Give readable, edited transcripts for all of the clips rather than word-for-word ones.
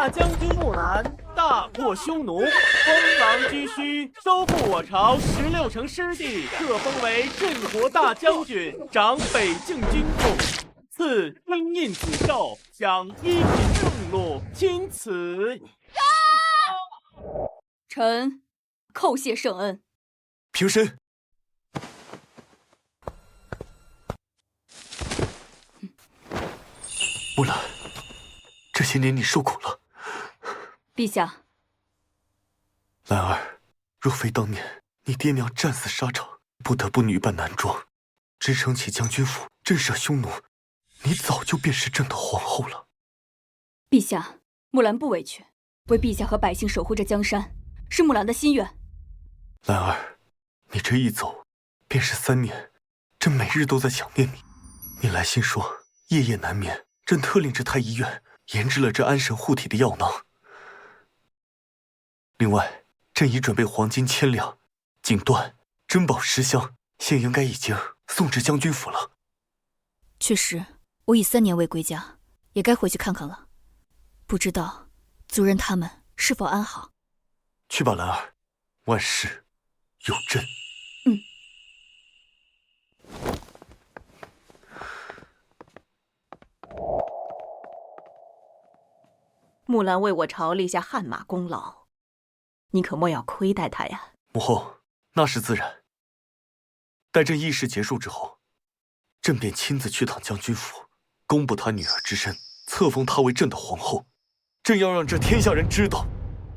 大将军木兰大破匈奴，封狼居胥，收复我朝16城失地，特封为镇国大将军，掌北境军务。赐征印子胄，享一品俸禄，钦此。臣叩谢圣恩。平身。木兰，这些年你受苦了。陛下，兰儿，若非当年你爹娘战死沙场，不得不女扮男装，支撑起将军府，震慑匈奴，你早就便是朕的皇后了。陛下，木兰不委屈，为陛下和百姓守护着江山，是木兰的心愿。兰儿，你这一走，便是3年，朕每日都在想念你。你来信说夜夜难眠，朕特令这太医院研制了这安神护体的药囊。另外，朕已准备黄金1000两、锦缎、珍宝10箱，现应该已经送至将军府了。确实，我已3年未归家，也该回去看看了。不知道族人他们是否安好？去吧，兰儿，万事有朕。木兰为我朝立下汗马功劳，你可莫要亏待她呀。母后，那是自然。待朕议事结束之后，朕便亲自去趟将军府，公布她女儿之身，册封她为朕的皇后。朕要让这天下人知道，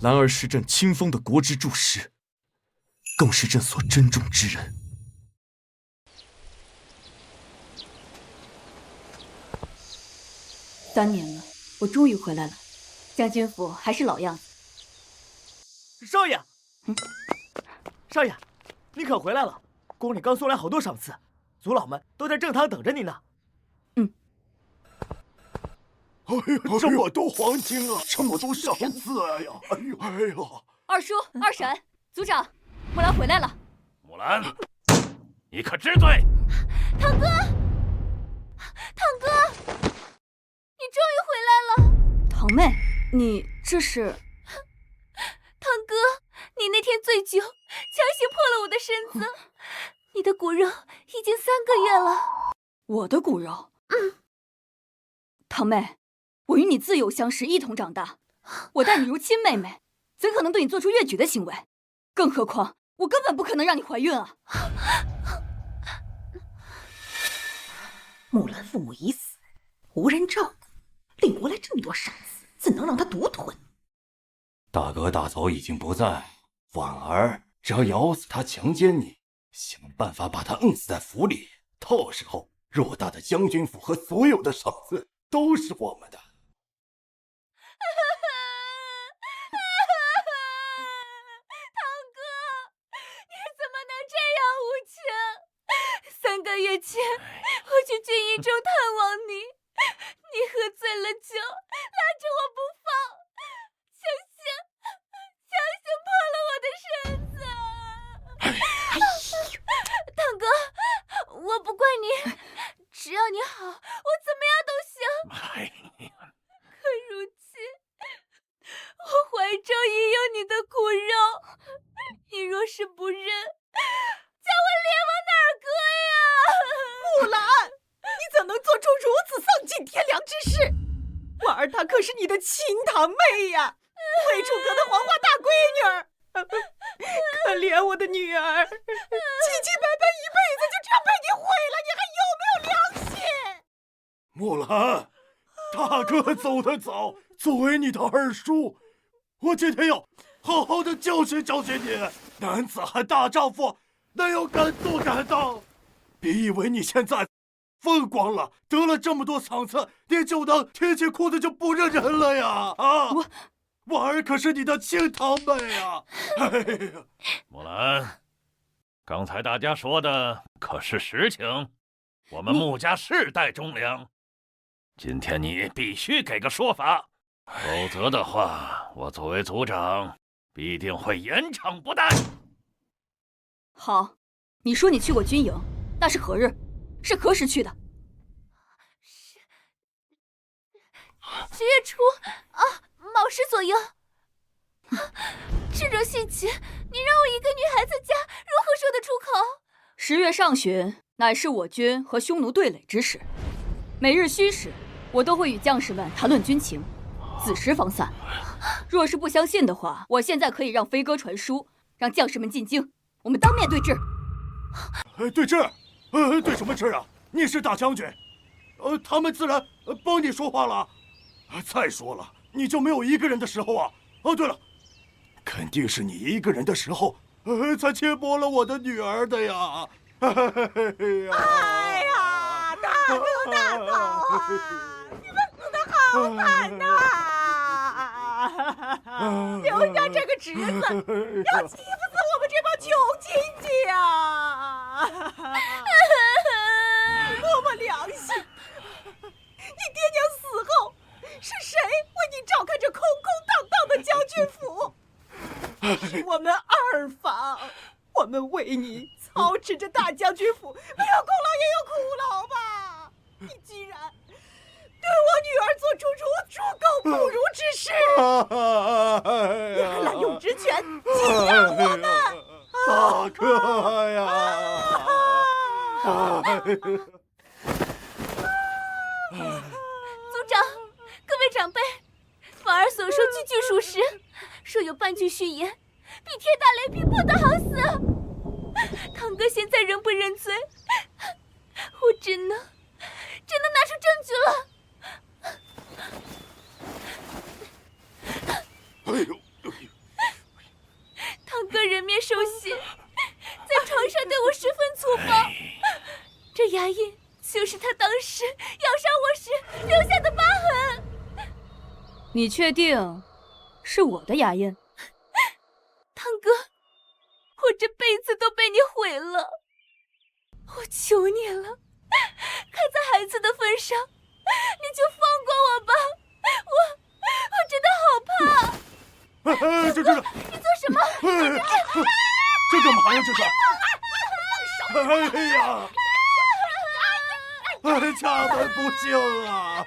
兰儿是朕亲封的国之柱石，更是朕所珍重之人。3年了，我终于回来了。将军府还是老样子。少爷，少爷，你可回来了！宫里刚送来好多赏赐，族老们都在正堂等着你呢。哎呀，这么多黄金啊，这么多赏赐呀！哎呦！二叔、二婶、族长，木兰回来了。木兰，你可知罪？堂哥，堂哥，你终于回来了。堂妹，你这是？堂哥，你那天醉酒，强行破了我的身子，你的骨肉已经3个月了。我的骨肉？堂妹，我与你自幼相识，一同长大，我待你如亲妹妹，怎可能对你做出越矩的行为？更何况，我根本不可能让你怀孕啊！木兰父母已死，无人照顾，领过来这么多赏赐，怎能让他独吞？大哥大嫂已经不在，婉儿只要咬死他强奸你，想办法把他摁死在府里，到时候偌大的将军府和所有的赏赐都是我们的。堂哥，你怎么能这样无情？3个月前，我去军营中探望你，你喝醉了酒，拉着我不放，强行破了我的身子。堂哥，我不怪你，只要你好，我怎么样都行。可如今，我怀中已有你的骨肉，你若是不认，叫我脸往哪儿搁呀？木兰，你怎能做出如此丧尽天良之事？婉儿她可是你的亲堂妹呀，魏楚阁的黄花大闺女。可怜我的女儿，清清白白一辈子就这样被你毁了，你还有没有良心？木兰，大哥走得早，作为你的二叔，我今天要好好的教训教训你。男子汉大丈夫，哪有敢做敢当？别以为你现在风光了，得了这么多赏赐，你就能提起裤子就不认人了呀！啊！婉儿可是你的亲堂妹啊！哎呀，木兰，刚才大家说的可是实情？我们穆家世代忠良，今天你必须给个说法，否则的话，我作为族长必定会严惩不贷。好，你说你去过军营，那是何日？是何时去的？10月初啊，卯时左右。这种细节，你让我一个女孩子家如何说得出口？10月上旬乃是我军和匈奴对垒之时，每日虚时，我都会与将士们谈论军情，子时方散。若是不相信的话，我现在可以让飞鸽传书，让将士们进京，我们当面对质。对质？对什么质啊？你是大将军，他们自然帮你说话了。再说了，你就没有一个人的时候啊？哦，对了，肯定是你一个人的时候，才切剥了我的女儿的呀！哎呀，大哥大嫂啊，你们死得好惨呐！刘家这个侄子要欺负死我们这帮穷亲戚呀！多么良心！你爹娘死后，是谁为你照看着空空荡荡的将军府？是我们二房，我们为你操持着大将军府，没有功劳也有苦劳吧？你居然对我女儿做出如猪狗不如之事，你还滥用职权，欺压我们！大哥呀！族长，各位长辈，婉儿所说句句属实，若有半句虚言，必天打雷劈，不得好死。堂哥现在仍不认罪，我只能拿出证据了。哎呦！堂哥人面兽心，在床上对我十分粗暴，这牙印就是他当时咬伤我时留下的疤痕。你确定是我的牙印？堂哥，我这辈子都被你毁了，我求你了，看在孩子的份上，你就放过我吧，我真的好怕。这你做什么？这干嘛呀？这是！哎呀！家门不幸啊！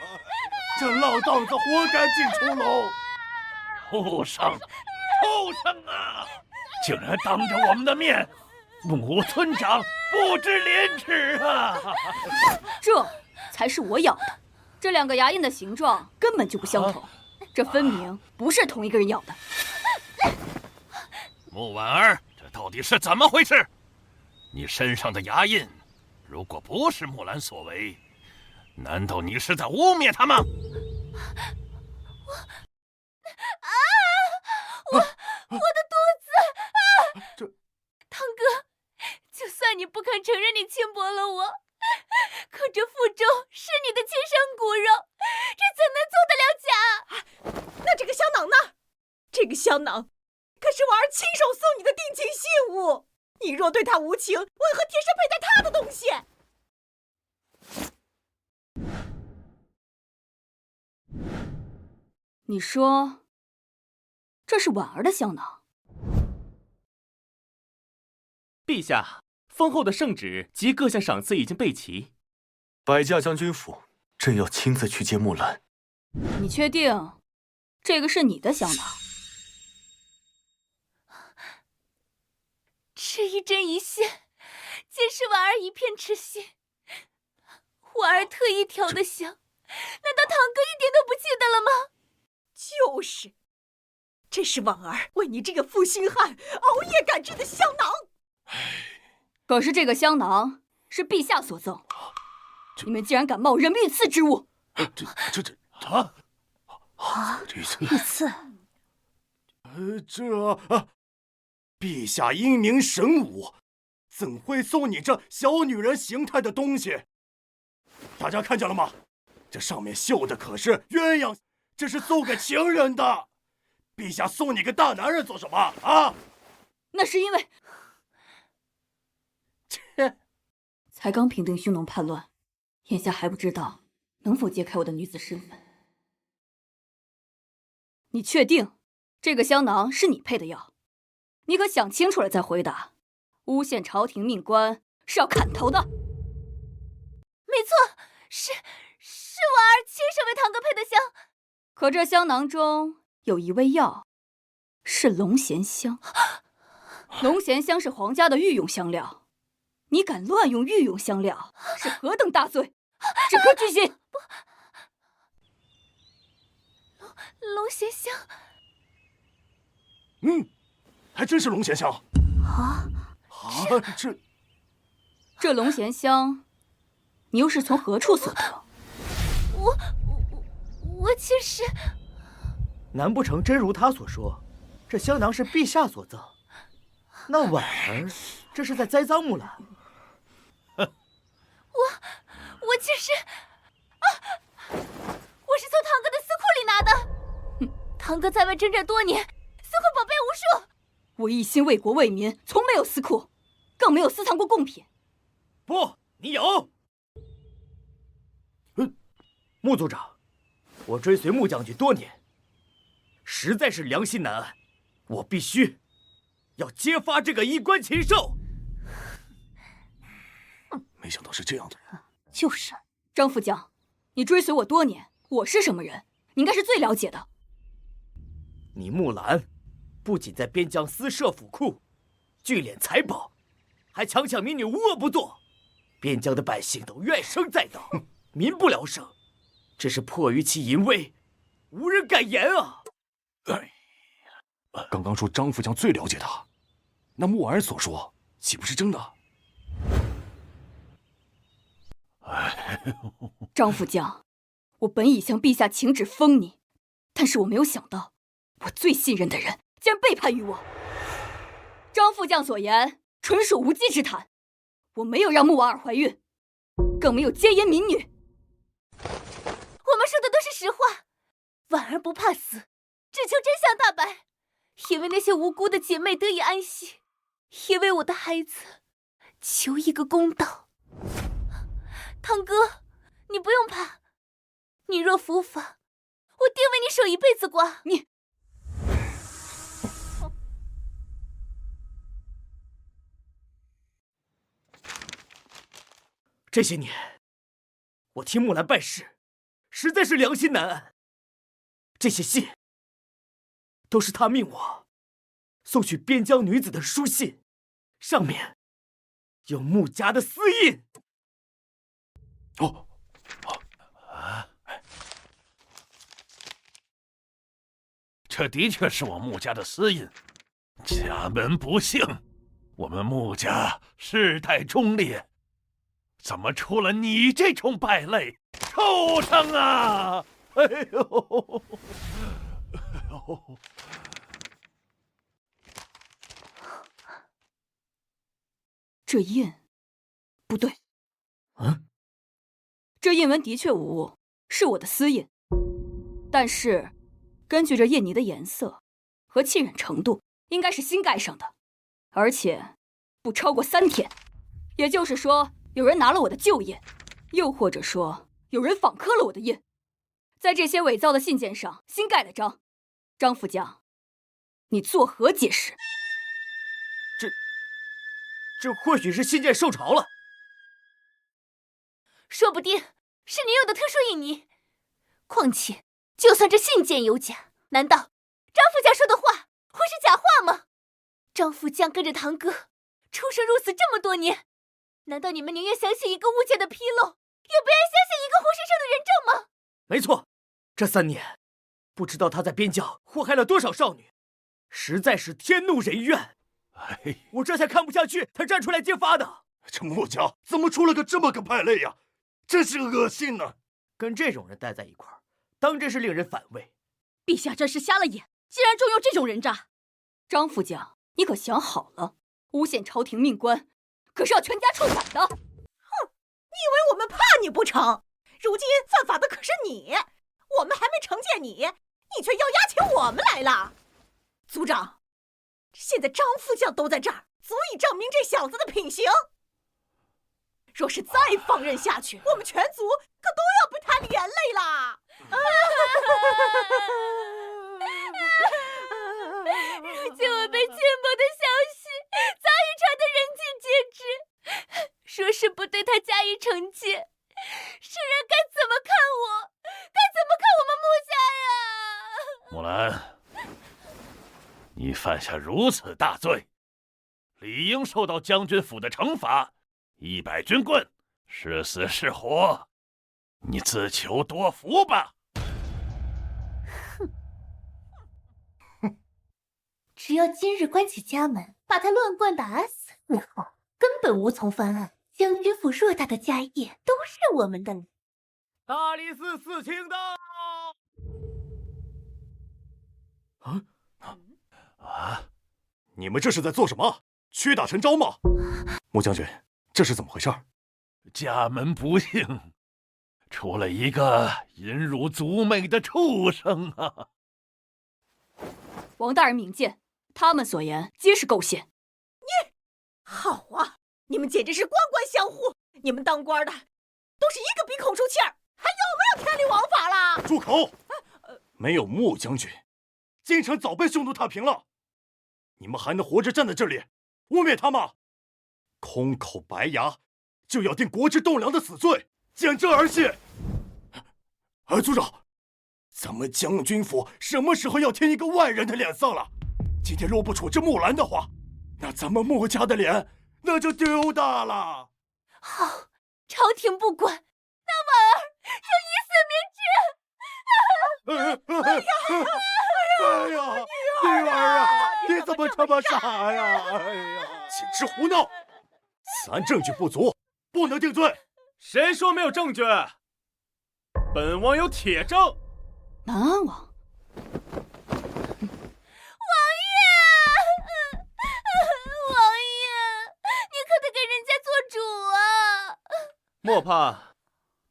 这老荡子活该进出牢！畜生！畜生啊！竟然当着我们的面弩村长不知廉耻啊！这才是我咬的，这2个牙印的形状根本就不相同，这分明不是同一个人咬的。穆婉儿，这到底是怎么回事？你身上的牙印，如果不是木兰所为，难道你是在污蔑他吗？我的肚子啊！堂哥，就算你不肯承认你轻薄了我，可这腹中是你的亲生骨肉，这怎能做得了假？那这个香囊呢？这个香囊可是婉儿亲手送你的定情信物，你若对他无情，为何贴身佩戴他的东西？你说这是婉儿的香囊？陛下，丰厚的圣旨及各项赏赐已经备齐，百驾将军府朕要亲自去接木兰。你确定这个是你的香囊？这一针一线，皆是婉儿一片痴心。婉儿特意调的香，难道堂哥一点都不记得了吗？就是，这是婉儿为你这个负心汉熬夜赶制的香囊。可是这个香囊是陛下所赠，你们竟然敢冒人命御赐之物！御赐？陛下英明神武，怎会送你这小女人形态的东西？大家看见了吗？这上面绣的可是鸳鸯，这是送给情人的。陛下送你个大男人做什么啊？那是因为切，才刚平定匈奴叛乱，眼下还不知道能否揭开我的女子身份。你确定这个香囊是你配的药？你可想清楚了再回答。诬陷朝廷命官是要砍头的。没错，是婉儿亲手为堂哥配的香。可这香囊中有一味药，是龙涎香。龙涎香是皇家的御用香料，你敢乱用御用香料，是何等大罪！只可拘刑。龙涎香还真是龙涎香啊！这龙涎香，你又是从何处所得？我其实……难不成真如他所说，这香囊是陛下所赠？那婉儿这是在栽赃木兰。我其实……我是从堂哥的私库里拿的。堂哥在外征战多年，私库宝贝无数。我一心为国为民，从没有私库，更没有私藏过贡品。不，你有。穆族长，我追随穆将军多年，实在是良心难安，我必须要揭发这个衣冠禽兽。没想到是这样的人。就是，张副将，你追随我多年，我是什么人，你应该是最了解的。你木兰，不仅在边疆私设府库，聚敛财宝，还强抢民女，无恶不作，边疆的百姓都怨声载道，民不聊生。只是迫于其淫威，无人敢言啊！刚刚说张副将最了解他，那穆婉儿所说岂不是真的？张副将，我本已向陛下请旨封你，但是我没有想到，我最信任的人竟然背叛于我。张副将所言纯属无稽之谈，我没有让穆婉儿怀孕，更没有奸淫民女。我们说的都是实话，婉儿不怕死，只求真相大白，也为那些无辜的姐妹得以安息，也为我的孩子求一个公道。堂哥，你不用怕，你若伏法，我定为你守一辈子寡。你，这些年，我替木兰办事，实在是良心难安。这些信，都是他命我送去边疆女子的书信，上面有穆家的私印。这的确是我穆家的私印。家门不幸，我们穆家世代忠烈，怎么出了你这种败类？畜生啊！哎呦！这印不对。这印文的确无误，是我的私印。但是，根据这印泥的颜色和浸染程度，应该是新盖上的，而且不超过3天。也就是说，有人拿了我的旧印，又或者说有人仿刻了我的印，在这些伪造的信件上新盖了章。张副将，你作何解释？这或许是信件受潮了，说不定是你用的特殊印泥。况且，就算这信件有假，难道张副将说的话会是假话吗？张副将跟着堂哥出生入死这么多年，难道你们宁愿相信一个物件的纰漏，也不愿相信一个活生生的人证吗？没错，这3年，不知道他在边疆祸害了多少少女，实在是天怒人怨。我这才看不下去，才站出来揭发的。这穆家怎么出了个这么个败类呀？真是恶心呢！跟这种人待在一块儿，当真是令人反胃。陛下真是瞎了眼，竟然重用这种人渣！张副将，你可想好了，诬陷朝廷命官，可是要全家处斩的。哼，你以为我们怕你不成？如今犯法的可是你，我们还没惩戒你，你却要押请我们来了。族长，现在张副将都在这儿，足以证明这小子的品行。若是再放任下去，我们全族可都要被他连累啦！如今我被奸谋的消息早已传得人尽皆知，若是不对他加以惩戒，世人该怎么看我？该怎么看我们穆家呀？木兰，你犯下如此大罪，理应受到将军府的惩罚，100军棍，是死是活，你自求多福吧。只要今日关起家门，把他乱棍打死，日后根本无从翻案。将军府偌大的家业都是我们的了。大理寺四卿到。你们这是在做什么？屈打成招吗？穆将军，这是怎么回事？家门不幸，出了一个淫辱族妹的畜生啊！王大人明鉴，他们所言皆是构陷。好啊，你们简直是官官相护！你们当官的都是一个鼻孔出气儿，还有没有天理王法啦？住口！没有穆将军，京城早被匈奴踏平了。你们还能活着站在这里污蔑他吗？空口白牙就要定国之栋梁的死罪，简直儿戏！族长，咱们将军府什么时候要添一个外人的脸色了？今天若不处置木兰的话，那咱们穆家的脸那就丢大了。好，朝廷不管，那婉儿就以死明志。哎呀，女儿啊，你怎么这么傻呀？哎呀，简直胡闹！此案证据不足，不能定罪。谁说没有证据？本王有铁证。南安王，王爷，你可得给人家做主啊！莫怕，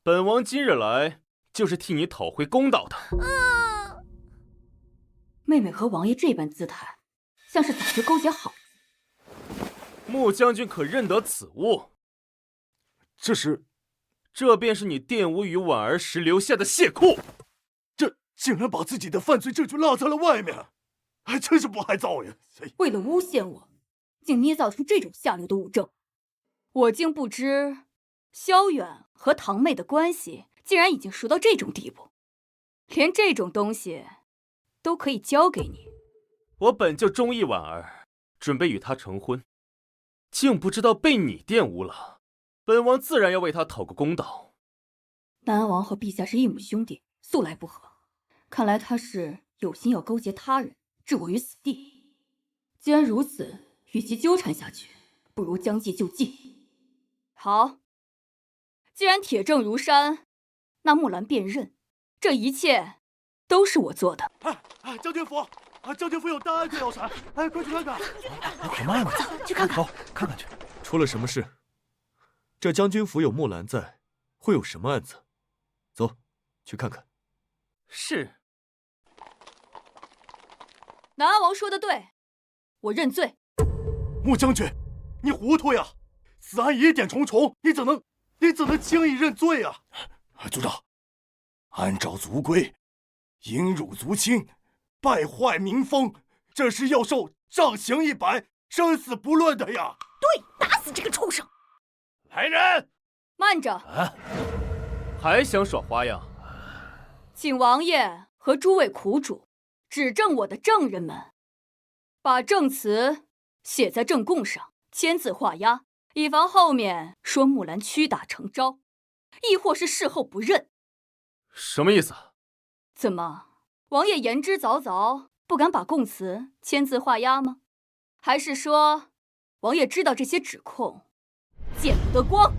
本王今日来就是替你讨回公道的。妹妹和王爷这般姿态，像是早就勾结好。穆将军可认得此物？这便是你玷污于婉儿时留下的血库。这竟然把自己的犯罪证据落在了外面，还真是不害臊呀！为了诬陷我，竟捏造出这种下流的物证。我竟不知，萧远和堂妹的关系竟然已经熟到这种地步，连这种东西都可以交给你。我本就中意婉儿，准备与她成婚，竟不知道被你玷污了。本王自然要为她讨个公道。南安王和陛下是一母兄弟，素来不和，看来他是有心要勾结他人，置我于死地。既然如此，与其纠缠下去，不如将计就计。好，既然铁证如山，那木兰便认，这一切都是我做的。将军府，将军府有大案子要审，快去看看！可慢了，去看看。走，看看去。出了什么事？这将军府有木兰在，会有什么案子？走，去看看。是。南安王说的对，我认罪。穆将军，你糊涂呀！此案疑点重重，你怎能轻易认罪啊？族长，按照族规，淫辱族亲，败坏民风，这是要受杖刑100，生死不论的呀！对，打死这个畜生！来人！慢着！还想耍花样？请王爷和诸位苦主指证我的证人们，把证词写在证供上，签字画押，以防后面说木兰屈打成招，亦或是事后不认。什么意思？怎么，王爷言之凿凿，不敢把供词签字画押吗？还是说，王爷知道这些指控见不得光？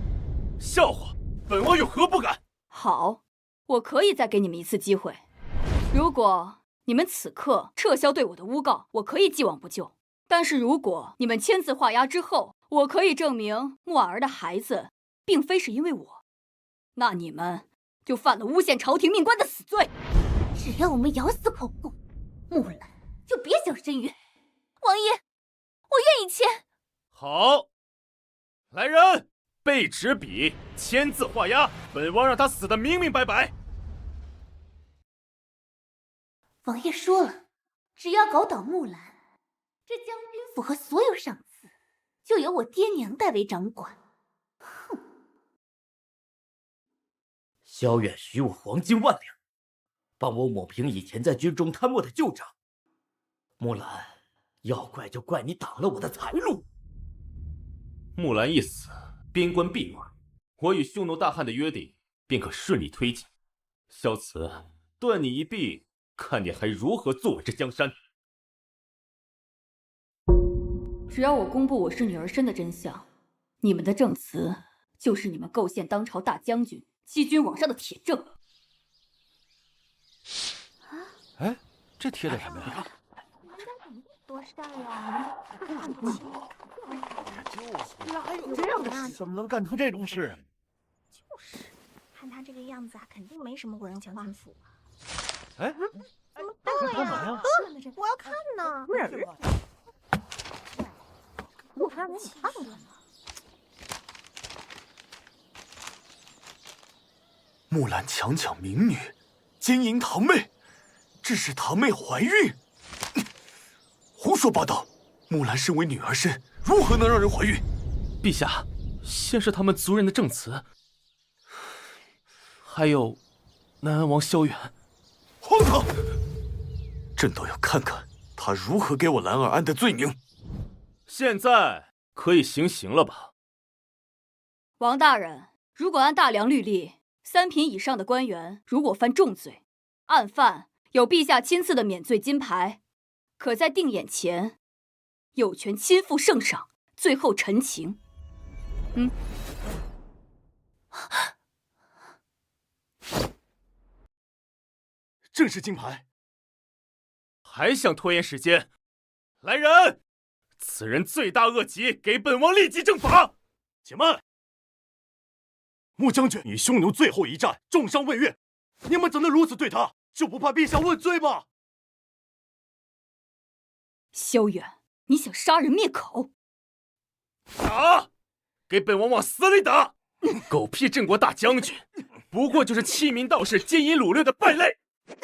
笑话！本王有何不敢？好，我可以再给你们一次机会。如果你们此刻撤销对我的诬告，我可以既往不咎。但是如果你们签字画押之后，我可以证明木婉儿的孩子并非是因为我，那你们就犯了诬陷朝廷命官的死罪。只要我们咬死口供，木兰就别想伸冤。王爷，我愿意签。好，来人，备纸笔，签字画押，本王让他死得明明白白。王爷说了，只要搞倒木兰，这将军府和所有赏赐就由我爹娘代为掌管。哼！萧远许我黄金10000两，帮我抹平以前在军中贪墨的旧账。木兰要怪就怪你挡了我的财路。木兰一死，边关闭关，我与匈奴大汉的约定便可顺利推进。萧慈，断你一臂，看你还如何坐稳这江山。只要我公布我是女儿身的真相，你们的证词就是你们构陷当朝大将军、欺君罔上的铁证。哎，这贴的什么呀？多事儿呀！哪还有这样的事？怎么能干出这种事？就是，看他这个样子啊，肯定没什么文人将军府啊。哎，怎么办呀？我要看呢。我让你看看呢。木兰强抢民女，奸淫堂妹，致使堂妹怀孕。胡说八道！木兰身为女儿身，如何能让人怀孕？陛下，先是他们族人的证词，还有南安王萧远。荒唐！朕倒要看看他如何给我兰儿安的罪名。现在可以行刑了吧？王大人，如果按大梁律例，3品以上的官员如果犯重罪，案犯有陛下亲赐的免罪金牌，可在定眼前有权亲赴圣上，最后陈情。正是金牌。还想拖延时间？来人！此人罪大恶极，给本王立即正法！且慢！穆将军与匈奴最后一战重伤未愈，你们怎能如此对他？就不怕陛下问罪吗？萧远，你想杀人灭口？打！给本王往死里打！狗屁镇国大将军，不过就是欺民盗士、奸淫掳掠的败类！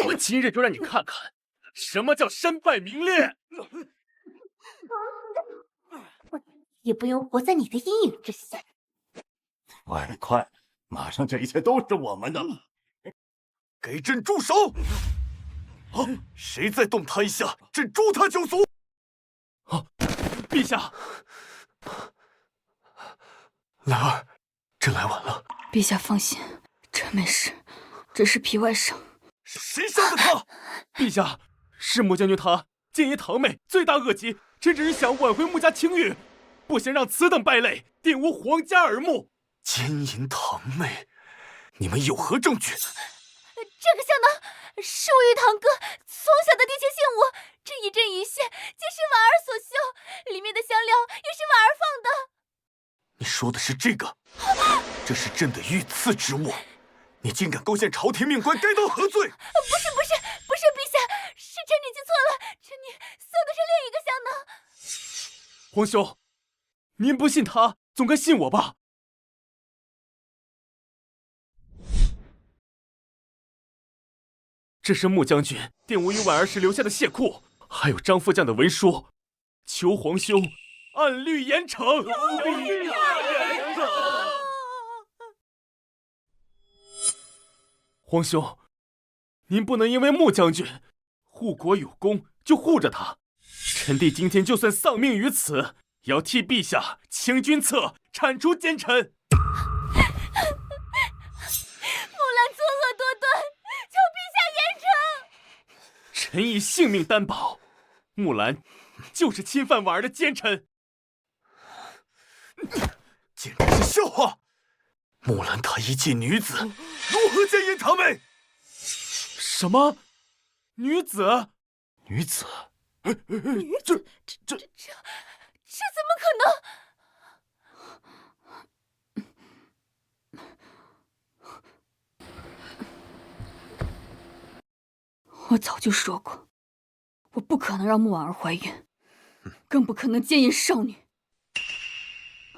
我今日就让你看看，什么叫身败名裂！也不用活在你的阴影之下。快快，马上这一切都是我们的！给朕住手！好，谁再动他一下，朕诛他9族！陛下，兰儿，朕来晚了。陛下放心，朕没事，只是皮外伤。谁杀的他？陛下，是穆将军他奸淫堂妹，罪大恶极。朕只是想挽回穆家清誉，不想让此等败类玷污皇家耳目。奸淫堂妹，你们有何证据？这个香囊是我与堂哥从小的定情信物，这一针一线皆是婉儿所绣，里面的香料也是婉儿放的。你说的是这个？这是朕的御赐之物，你竟敢勾陷朝廷命官，该当何罪？不是，陛下，是臣女记错了，臣女送的是另一个香囊。皇兄，您不信他，总该信我吧？这是穆将军玷污于婉儿时留下的血库，还有张副将的文书，求皇兄按律严惩。皇兄，您不能因为穆将军护国有功就护着他。臣弟今天就算丧命于此，也要替陛下清君侧，铲除奸臣。木兰作恶多端，求陛下严惩。臣以性命担保，木兰就是侵犯婉儿的奸臣。简直是笑话！木兰她一介女子，如何奸淫堂妹？什么？女子？女子？这怎么可能？我早就说过，我不可能让穆婉儿怀孕，更不可能奸淫少女。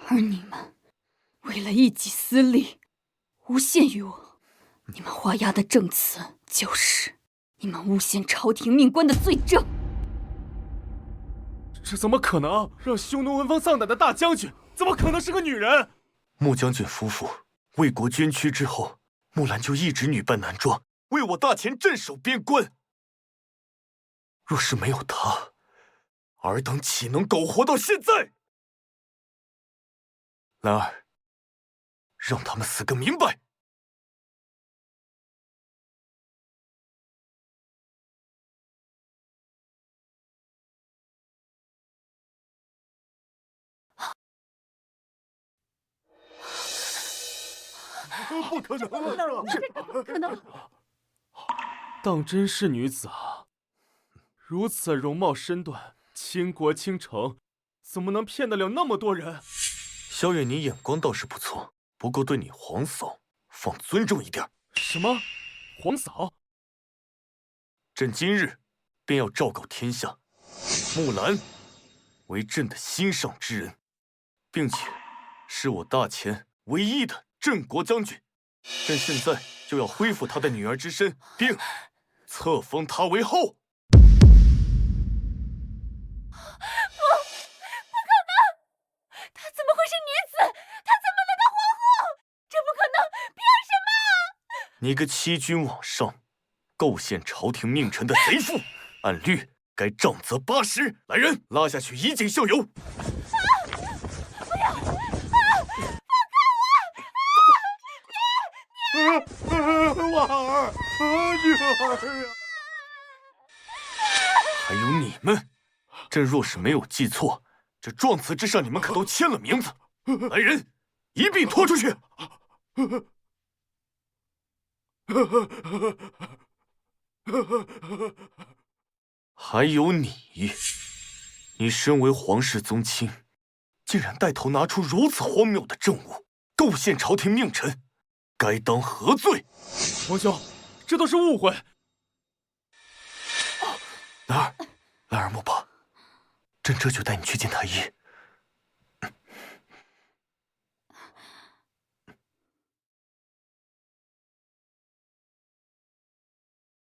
而你们为了一己私利，诬陷于我，你们画押的证词就是你们诬陷朝廷命官的罪证。这怎么可能？让匈奴闻风丧胆的大将军，怎么可能是个女人？穆将军夫妇为国捐躯之后，木兰就一直女扮男装，为我大秦镇守边关。若是没有她，尔等岂能苟活到现在？兰儿，让他们死个明白！不可能啊！不可能！当真是女子啊，如此容貌身段，倾国倾城，怎么能骗得了那么多人？萧远，你眼光倒是不错，不过对你皇嫂放尊重一点。什么？皇嫂？朕今日便要昭告天下，木兰为朕的心上之人，并且是我大前唯一的镇国将军。朕现在就要恢复他的女儿之身，并册封他为后。她怎么会是女子？她怎么能当皇后？这不可能！凭什么？你个欺君罔上、构陷朝廷命臣的贼妇，按律该杖责80。来人，拉下去以儆效尤。婉儿，女儿啊！还有你们，朕若是没有记错，这状词之上你们可都签了名字。来人，一并拖出去！还有你，你身为皇室宗亲，竟然带头拿出如此荒谬的政务，构陷朝廷命臣，该当何罪？皇兄，这都是误会。兰儿莫怕，朕这就带你去见太医。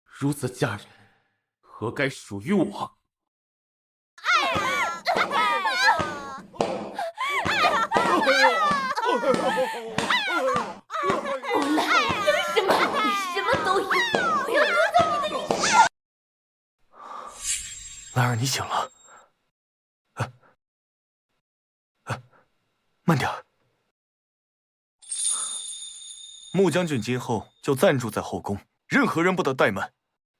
如此佳人，何该属于我？木兰，凭什么？你什么都有，我要夺走你的一切！兰儿，你醒了。慢点儿。穆将军今后就暂住在后宫，任何人不得怠慢，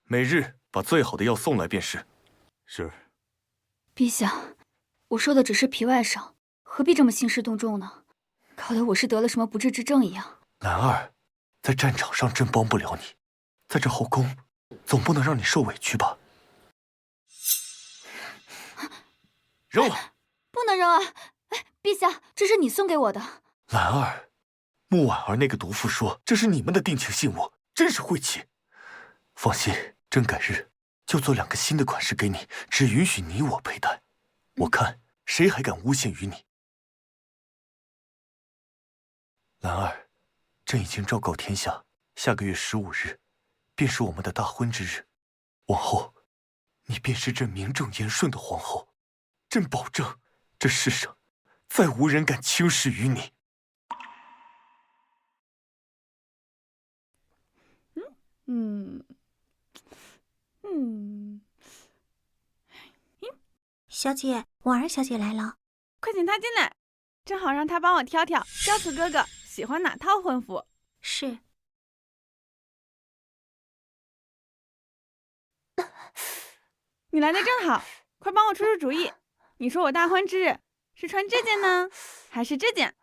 每日把最好的药送来便是。是。陛下，我受的只是皮外伤，何必这么兴师动众呢？搞得我是得了什么不治之症一样。兰儿，在战场上朕帮不了你，在这后宫，总不能让你受委屈吧？扔了！不能扔啊！哎，陛下，这是你送给我的。兰儿，穆婉儿那个毒妇说这是你们的定情信物，真是晦气。放心，朕改日就做2个新的款式给你，只允许你我佩戴。我看谁还敢诬陷于你。兰儿，朕已经昭告天下，下个月15日，便是我们的大婚之日。往后，你便是朕名正言顺的皇后。朕保证，这世上再无人敢轻视于你。小姐，婉儿小姐来了，快请她进来，正好让她帮我挑挑萧慈哥哥喜欢哪套婚服。是。你来的正好，快帮我出出主意。你说我大婚之日是穿这件呢，还是这件？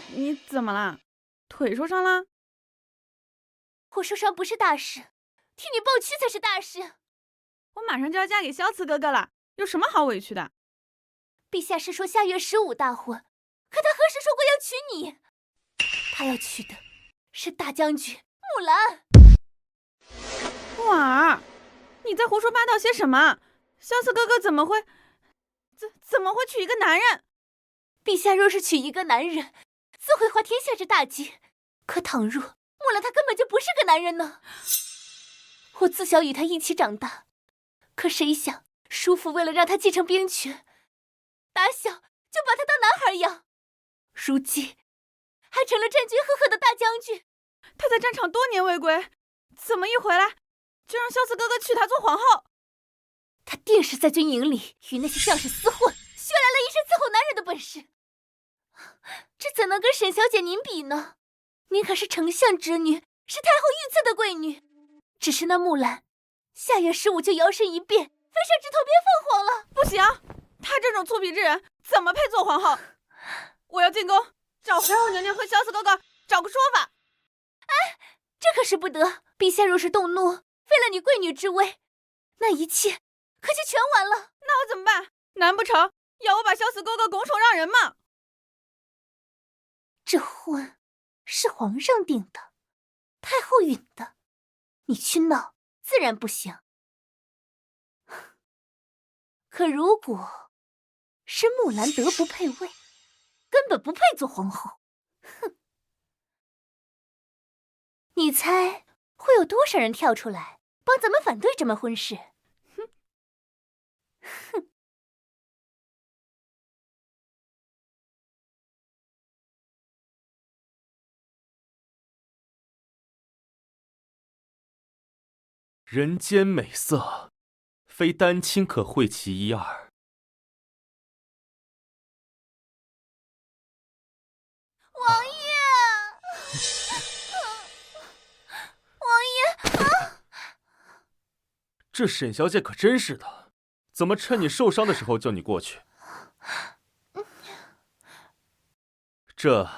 你怎么了？腿受伤了？我受伤不是大事，替你抱屈才是大事。我马上就要嫁给萧慈哥哥了，有什么好委屈的？陛下是说下月15大婚，可他何时说过要娶你？他要娶的是大将军木兰。婉儿，你在胡说八道些什么？萧慈哥哥怎么会娶一个男人？陛下若是娶一个男人，自会滑天下之大稽。可倘若木兰他根本就不是个男人呢？我自小与他一起长大，可谁想叔父为了让他继承兵权，打小就把他当男孩养，如今还成了战军赫赫的大将军。他在战场多年未归，怎么一回来就让萧慈哥哥娶她做皇后？他定定是在军营里与那些将士厮混，学来了一身伺候男人的本事。这怎能跟沈小姐您比呢？您可是丞相之女，是太后御赐的贵女。只是那木兰，下元15就摇身一变，飞上枝头变凤凰了。不行，她这种粗鄙之人怎么配做皇后？我要进宫找皇后娘娘和萧四哥哥找个说法。哎，这可是不得！陛下若是动怒，废了你贵女之位，那一切可就全完了。那我怎么办？难不成要我把萧四哥哥拱手让人吗？这婚是皇上定的，太后允的，你去闹自然不行。可如果是木兰德不配位，根本不配做皇后，哼！你猜会有多少人跳出来帮咱们反对这门婚事？哼！哼！人间美色，非丹青可会其一二。王爷，王爷啊！这沈小姐可真是的，怎么趁你受伤的时候叫你过去？这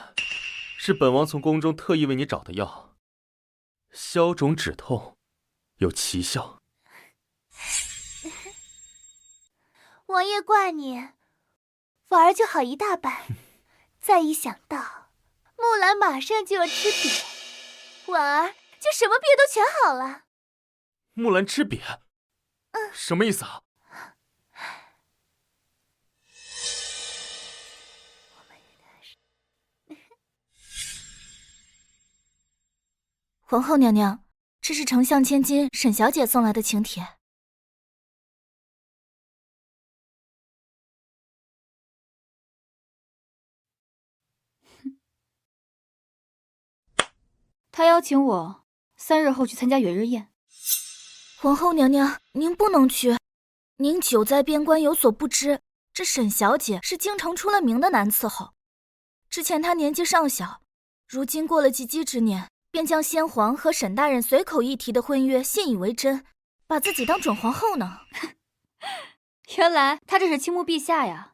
是本王从宫中特意为你找的药，消肿止痛，有奇效。王爷怪你，婉儿就好一大半。再一想到木兰马上就要吃瘪，婉儿就什么病都全好了。木兰吃瘪？什么意思啊？皇后娘娘，这是丞相千金沈小姐送来的请帖。他邀请我3日后去参加元日宴。皇后娘娘，您不能去。您久在边关有所不知，这沈小姐是京城出了名的难伺候。之前她年纪尚小，如今过了及笄之年，便将先皇和沈大人随口一提的婚约信以为真，把自己当准皇后呢。原来他这是倾慕陛下呀！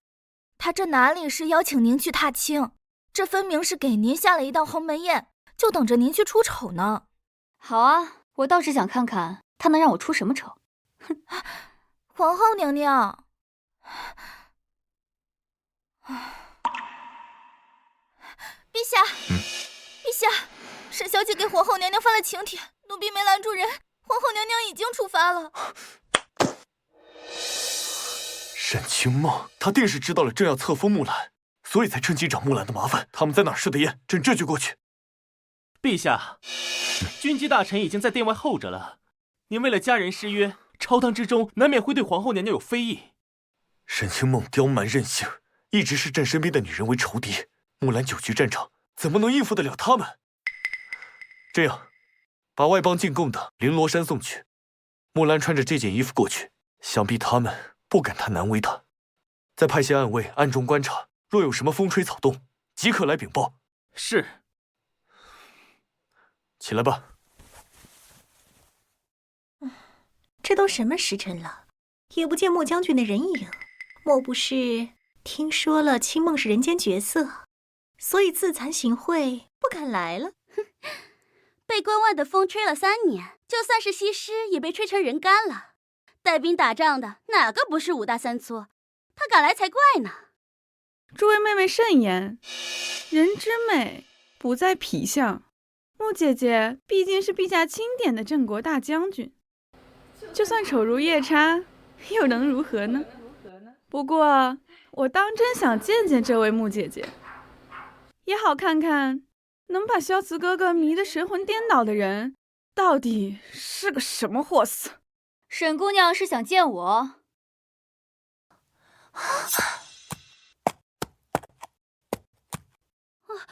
他这哪里是邀请您去踏青，这分明是给您下了一道鸿门宴，就等着您去出丑呢。好啊，我倒是想看看他能让我出什么丑。哼，皇后娘娘，陛下，陛下，沈小姐给皇后娘娘发了请帖，奴婢没拦住人，皇后娘娘已经出发了。沈清梦，他定是知道了朕要册封木兰，所以才趁机找木兰的麻烦。他们在哪儿设的宴？朕这就过去。陛下，军机大臣已经在殿外候着了。您为了家人失约，朝堂之中难免会对皇后娘娘有非议。沈清梦刁蛮任性，一直视朕身边的女人为仇敌。木兰久居战场，怎么能应付得了他们？这样，把外邦进贡的绫罗衫送去。木兰穿着这件衣服过去，想必他们不敢太难为她。再派些暗卫暗中观察，若有什么风吹草动，即刻来禀报。是。起来吧。这都什么时辰了，也不见穆将军的人影，莫不是听说了青梦是人间绝色，所以自惭形秽，不敢来了？哼，被关外的风吹了3年，就算是西施也被吹成人干了。带兵打仗的哪个不是5大3粗？他敢来才怪呢！诸位妹妹慎言，人之美不在皮相。穆姐姐毕竟是陛下钦点的镇国大将军，就算丑如夜叉，又能如何呢？不过我当真想见见这位穆姐姐，也好看看能把萧慈哥哥迷得神魂颠倒的人到底是个什么货色。沈姑娘是想见我？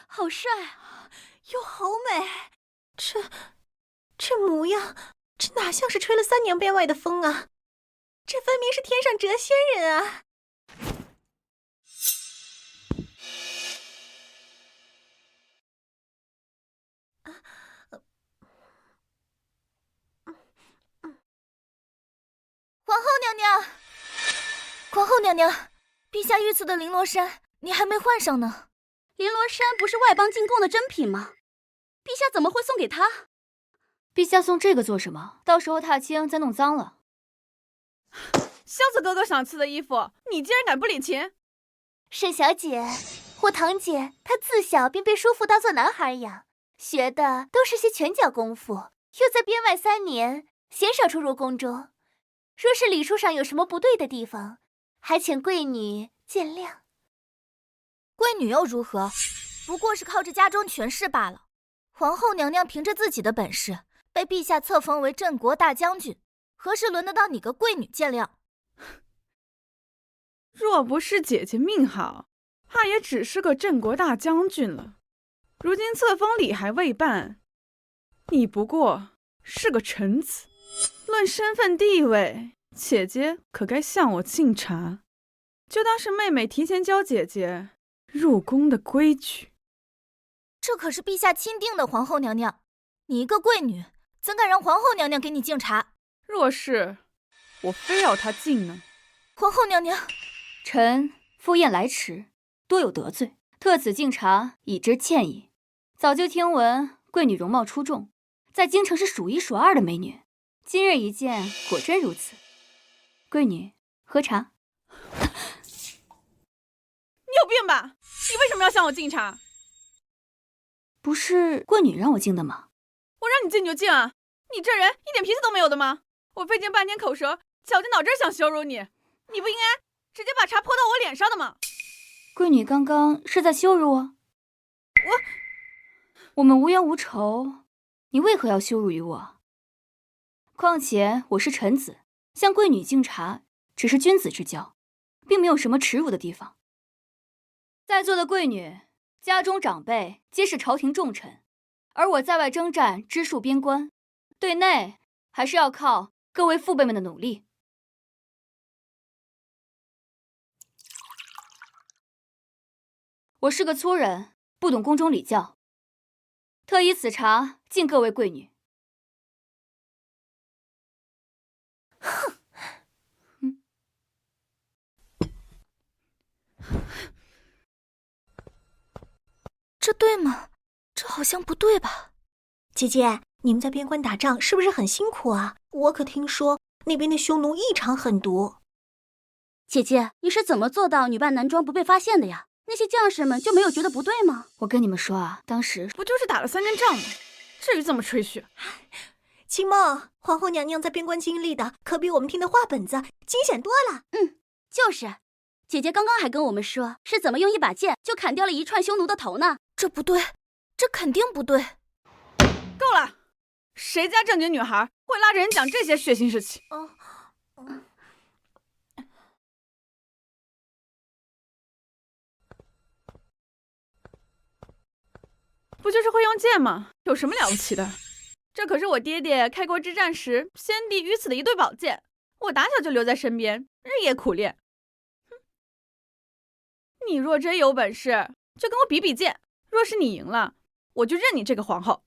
好帅，又好美，这模样，这哪像是吹了3年边外的风啊！这分明是天上谪仙人啊！皇后娘娘，皇后娘娘，陛下御赐的绫罗衫你还没换上呢。绫罗衫不是外邦进贡的珍品吗？陛下怎么会送给他？陛下送这个做什么？到时候踏青再弄脏了。笑死哥哥赏赐的衣服，你竟然敢不领情！沈小姐，我堂姐她自小便被叔父当做男孩养，学的都是些拳脚功夫，又在边外3年，鲜少出入宫中。若是礼数上有什么不对的地方，还请贵女见谅。贵女又如何？不过是靠着家中权势罢了。皇后娘娘凭着自己的本事，被陛下册封为镇国大将军，何时轮得到你个贵女见谅？若不是姐姐命好，怕也只是个镇国大将军了。如今册封礼还未办，你不过是个臣子，论身份地位，姐姐可该向我敬茶。就当是妹妹提前教姐姐入宫的规矩。这可是陛下钦定的，皇后娘娘，你一个贵女，怎敢让皇后娘娘给你敬茶？若是我非要她敬呢？皇后娘娘，臣赴宴来迟，多有得罪，特此敬茶以知歉意。早就听闻贵女容貌出众，在京城是数1数2的美女，今日一见，果真如此。贵女，喝茶。你有病吧？你为什么要向我敬茶？不是贵女让我敬的吗？我让你敬就敬啊！你这人一点脾气都没有的吗？我费尽半天口舌，绞尽脑汁想羞辱你，你不应该直接把茶泼到我脸上的吗？贵女刚刚是在羞辱我？我们无冤无仇，你为何要羞辱于我？况且我是臣子，向贵女敬茶只是君子之交，并没有什么耻辱的地方。在座的贵女，家中长辈皆是朝廷重臣，而我在外征战，知戍边关，对内还是要靠各位父辈们的努力。我是个粗人，不懂宫中礼教，特以此茶敬各位贵女。哼，这对吗？这好像不对吧？姐姐，你们在边关打仗是不是很辛苦啊？我可听说那边的匈奴异常狠毒。姐姐，你是怎么做到女扮男装不被发现的呀？那些将士们就没有觉得不对吗？我跟你们说啊，当时不就是打了3年仗吗？至于这么吹嘘？青梦，皇后娘娘在边关经历的可比我们听的话本子惊险多了。就是，姐姐刚刚还跟我们说是怎么用一把剑就砍掉了一串匈奴的头呢。这不对，这肯定不对。够了，谁家正经女孩会拉着人讲这些血腥事情？不就是会用剑吗？有什么了不起的？这可是我爹爹开国之战时先帝御赐的一对宝剑，我打小就留在身边，日夜苦练。你若真有本事，就跟我比比剑。若是你赢了，我就认你这个皇后。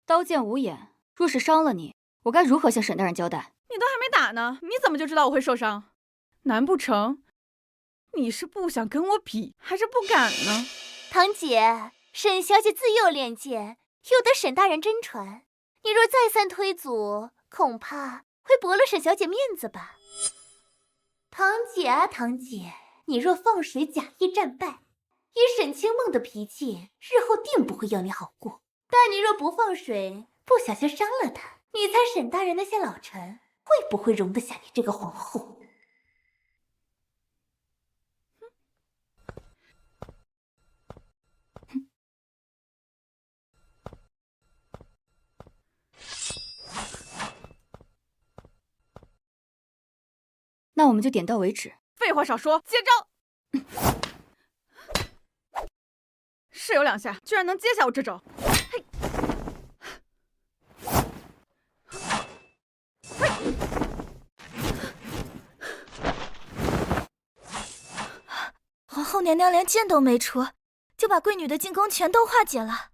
刀剑无眼，若是伤了你，我该如何向沈大人交代？你都还没打呢，你怎么就知道我会受伤？难不成你是不想跟我比，还是不敢呢？堂姐，沈小姐自幼练剑，又得沈大人真传，你若再三推阻，恐怕会驳了沈小姐面子吧。堂姐啊，堂姐，你若放水假意战败，以沈清梦的脾气，日后定不会要你好过。但你若不放水，不小心伤了她，你猜沈大人那些老臣会不会容得下你这个皇后？那我们就点到为止。废话少说，接招！是有2下，居然能接下我这招。嘿，后娘娘连剑都没出，就把贵女的进攻全都化解了。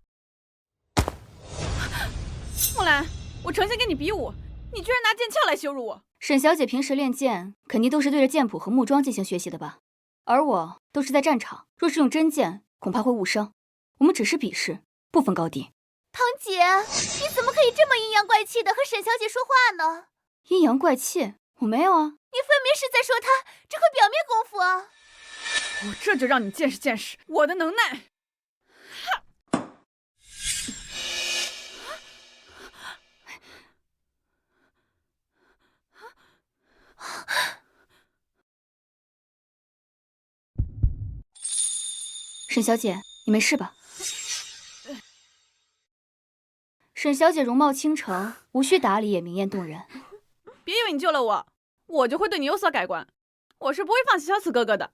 木兰，我诚心跟你比武，你居然拿剑鞘来羞辱我！沈小姐平时练剑肯定都是对着剑谱和木桩进行学习的吧？而我都是在战场，若是用真剑，恐怕会误伤。我们只是比试，不分高低。堂姐，你怎么可以这么阴阳怪气的和沈小姐说话呢？阴阳怪气？我没有啊。你分明是在说她这块表面功夫啊！我这就让你见识见识我的能耐！沈小姐，你没事吧？沈小姐容貌倾城，无需打理也明艳动人。别以为你救了我，我就会对你有所改观。我是不会放弃小此哥哥的。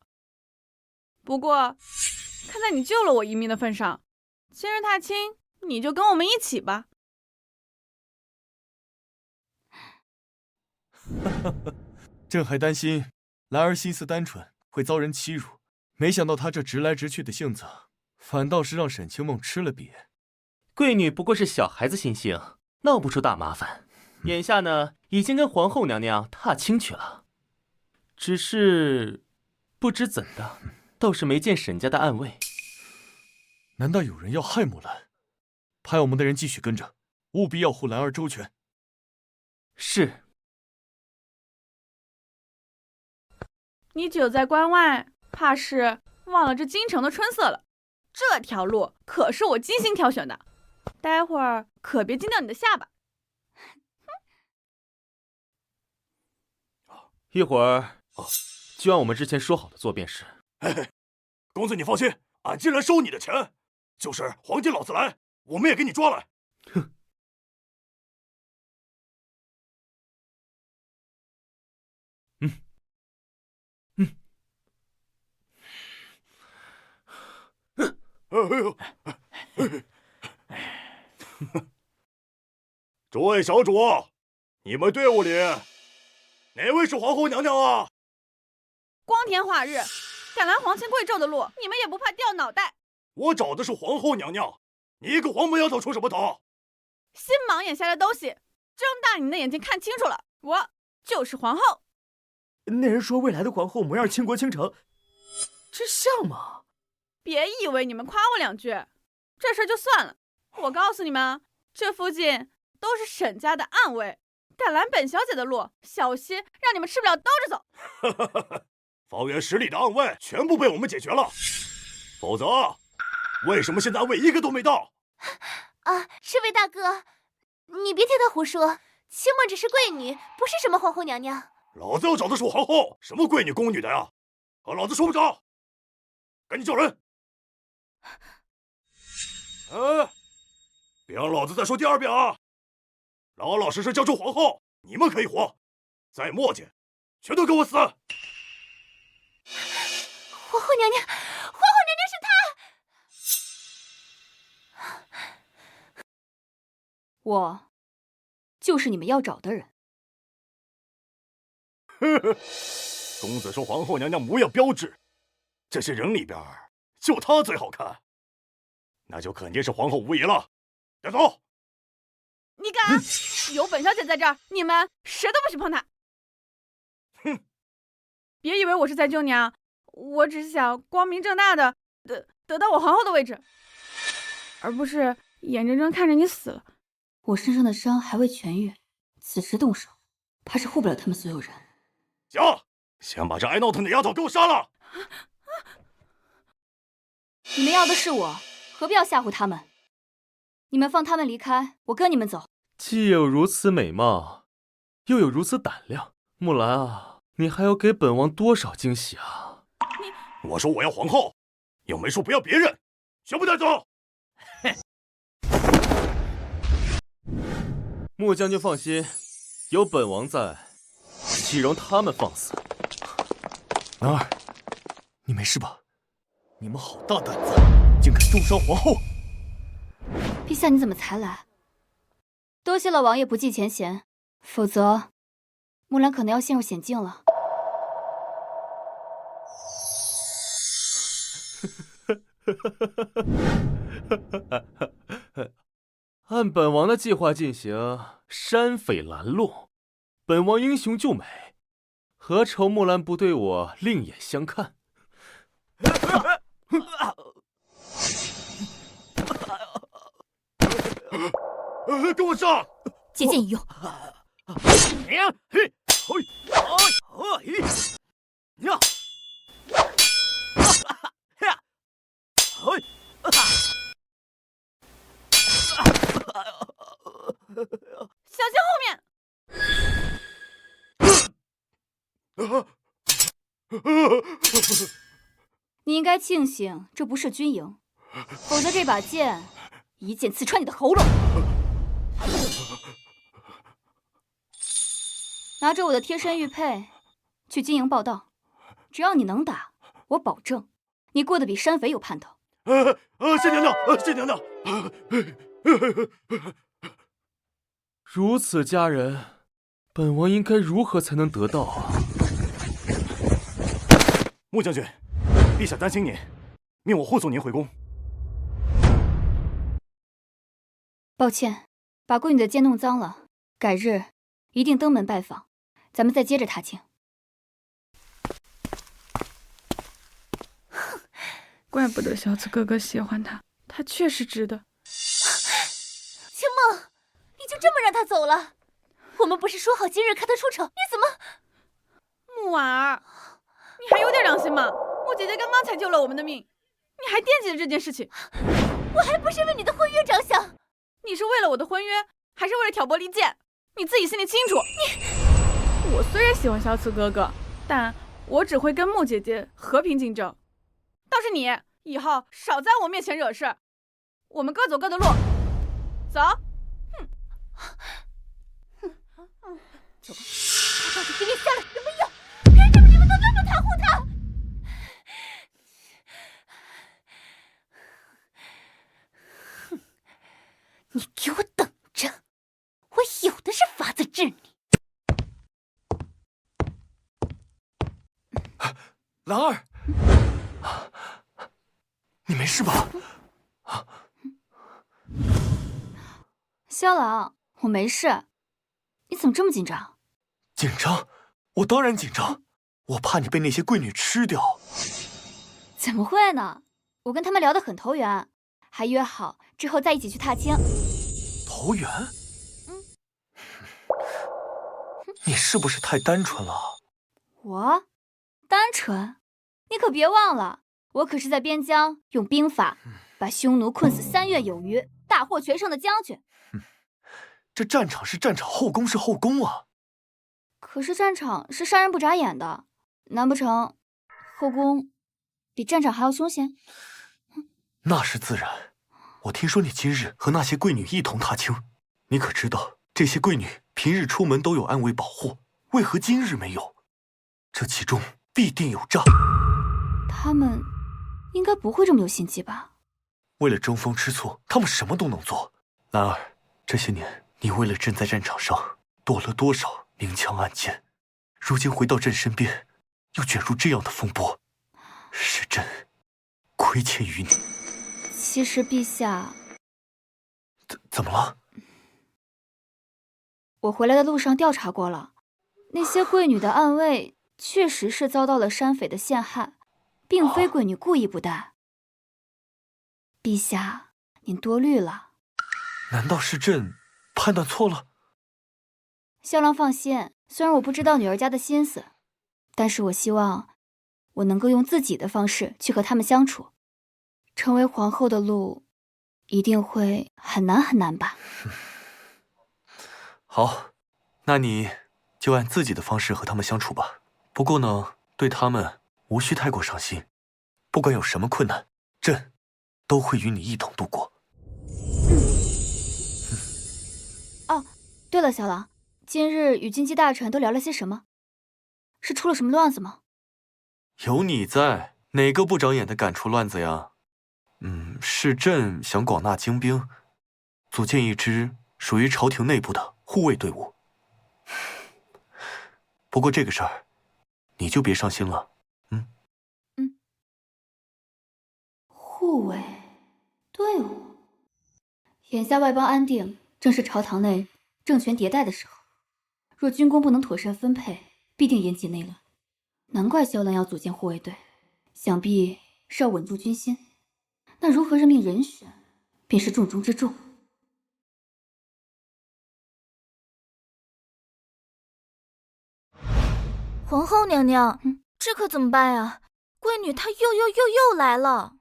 不过，看在你救了我一命的份上，今日踏青，你就跟我们一起吧。朕还担心兰儿心思单纯，会遭人欺辱，没想到她这直来直去的性子，反倒是让沈清梦吃了瘪。贵女不过是小孩子心性，闹不出大麻烦。眼下呢，已经跟皇后娘娘踏青去了，只是不知怎的，倒是没见沈家的暗卫。难道有人要害木兰？派我们的人继续跟着，务必要护兰儿周全。是。你久在关外，怕是忘了这京城的春色了。这条路可是我精心挑选的，待会儿可别惊掉你的下巴。一会儿就按我们之前说好的做便是。嘿，公子你放心，俺既然收你的钱，就是黄金老子来，我们也给你抓来。哼。诸位小主，你们队伍里哪位是皇后娘娘啊？光天化日，赶来皇亲贵胄的路，你们也不怕掉脑袋？我找的是皇后娘娘，你一个黄毛丫头出什么头？心盲眼瞎的东西，睁大你的眼睛看清楚了，我就是皇后。那人说未来的皇后模样倾国倾城，这像吗？别以为你们夸我两句，这事就算了。我告诉你们，这附近都是沈家的暗卫，敢拦本小姐的路，小心让你们吃不了兜着走。方圆10里的暗卫全部被我们解决了，否则为什么现在暗卫一个都没到？啊，这位大哥，你别听他胡说，清梦只是贵女，不是什么皇后娘娘。老子要找的是皇后，什么贵女宫女的呀？和老子说不着，赶紧叫人！别让老子再说第二遍啊！老老实实交出皇后，你们可以活；再磨叽，全都给我死！皇后娘娘，皇后娘娘是她！我就是你们要找的人。公子说皇后娘娘模样标致，这些人里边就她最好看，那就肯定是皇后无疑了。带走！你敢？有本小姐在这儿，你们谁都不许碰她！哼！别以为我是在救你啊，我只是想光明正大的得到我皇后的位置，而不是眼睁睁看着你死了。我身上的伤还未痊愈，此时动手，怕是护不了他们所有人。行，先把这爱闹腾的丫头给我杀了！你们要的是我，何必要吓唬他们？你们放他们离开，我跟你们走。既有如此美貌，又有如此胆量，木兰啊，你还要给本王多少惊喜啊！我说我要皇后，又没说不要别人，全部带走！穆将军放心，有本王在，岂容他们放肆？兰儿，你没事吧？你们好大胆子，竟敢重伤皇后！陛下，你怎么才来？多谢了王爷不计前嫌，否则木兰可能要陷入险境了。按本王的计划进行，山匪拦路，本王英雄救美，何愁木兰不对我另眼相看？跟我上！借剑一用。小心后面！你应该庆幸这不是军营，否则这把剑一剑刺穿你的喉咙。拿着我的贴身玉佩去军营报道，只要你能打，我保证你过得比山匪有盼头。谢娘娘，谢娘娘。如此佳人，本王应该如何才能得到啊？穆将军，陛下担心您，命我护送您回宫。抱歉，把贵女的剑弄脏了，改日一定登门拜访，咱们再接着踏青。怪不得小紫哥哥喜欢他，他确实值得。青梦，你就这么让他走了？我们不是说好今日看他出丑，你怎么……木婉儿，你还有点良心吗？穆姐姐刚刚才救了我们的命，你还惦记着这件事情？我还不是为你的婚约着想。你是为了我的婚约，还是为了挑拨离间？你自己心里清楚。我虽然喜欢小紫哥哥，但我只会跟穆姐姐和平竞争。倒是你，以后少在我面前惹事。我们各走各的路，走。走吧，他到底给你下了什么药？凭什么你们都那么袒护他？你给我等着，我有的是法子治你。兰儿，你没事吧？萧郎，我没事。你怎么这么紧张？紧张？我当然紧张，我怕你被那些贵女吃掉。怎么会呢？我跟他们聊得很投缘，还约好之后再一起去踏青。投缘？你是不是太单纯了？我单纯？你可别忘了，我可是在边疆用兵法把匈奴困死3月有余，大获全胜的将军。这战场是战场，后宫是后宫啊。可是战场是杀人不眨眼的，难不成后宫比战场还要凶险？那是自然。我听说你今日和那些贵女一同踏青，你可知道这些贵女平日出门都有暗卫保护，为何今日没有？这其中必定有诈。他们应该不会这么有心机吧？为了争风吃醋，他们什么都能做。兰儿，这些年你为了朕在战场上躲了多少明枪暗箭，如今回到朕身边，又卷入这样的风波，是朕亏欠于你。其实陛下，怎么了？我回来的路上调查过了，那些贵女的暗卫确实是遭到了山匪的陷害，并非贵女故意不带。陛下，您多虑了。难道是朕判断错了？萧郎放心，虽然我不知道女儿家的心思，但是我希望我能够用自己的方式去和他们相处。成为皇后的路一定会很难很难吧？好，那你就按自己的方式和他们相处吧。不过呢，对他们无需太过上心，不管有什么困难，朕都会与你一同度过。哦，对了，小郎，今日与军机大臣都聊了些什么？是出了什么乱子吗？有你在，哪个不长眼的敢出乱子呀？是朕想广纳精兵，组建一支属于朝廷内部的护卫队伍。不过这个事儿，你就别伤心了。护护卫队伍。眼下外邦安定，正是朝堂内政权迭代的时候。若军功不能妥善分配，必定引起内乱。难怪萧兰要组建护卫队，想必是要稳住军心。那如何任命人选，便是重中之重。皇后娘娘，这可怎么办呀？闺女她又来了。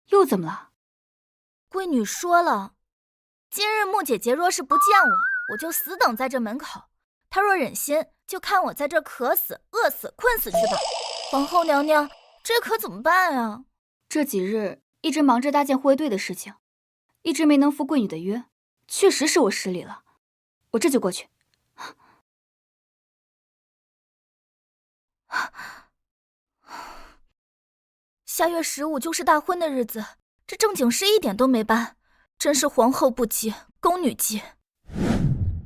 又怎么了？闺女说了，今日穆姐姐若是不见我，我就死等在这门口。她若忍心，就看我在这渴死、饿死、困死去吧。皇后娘娘，这可怎么办啊？这几日一直忙着搭建护卫队的事情，一直没能赴贵女的约，确实是我失礼了。我这就过去。下月15就是大婚的日子，这正经事一点都没办，真是皇后不急，宫女急。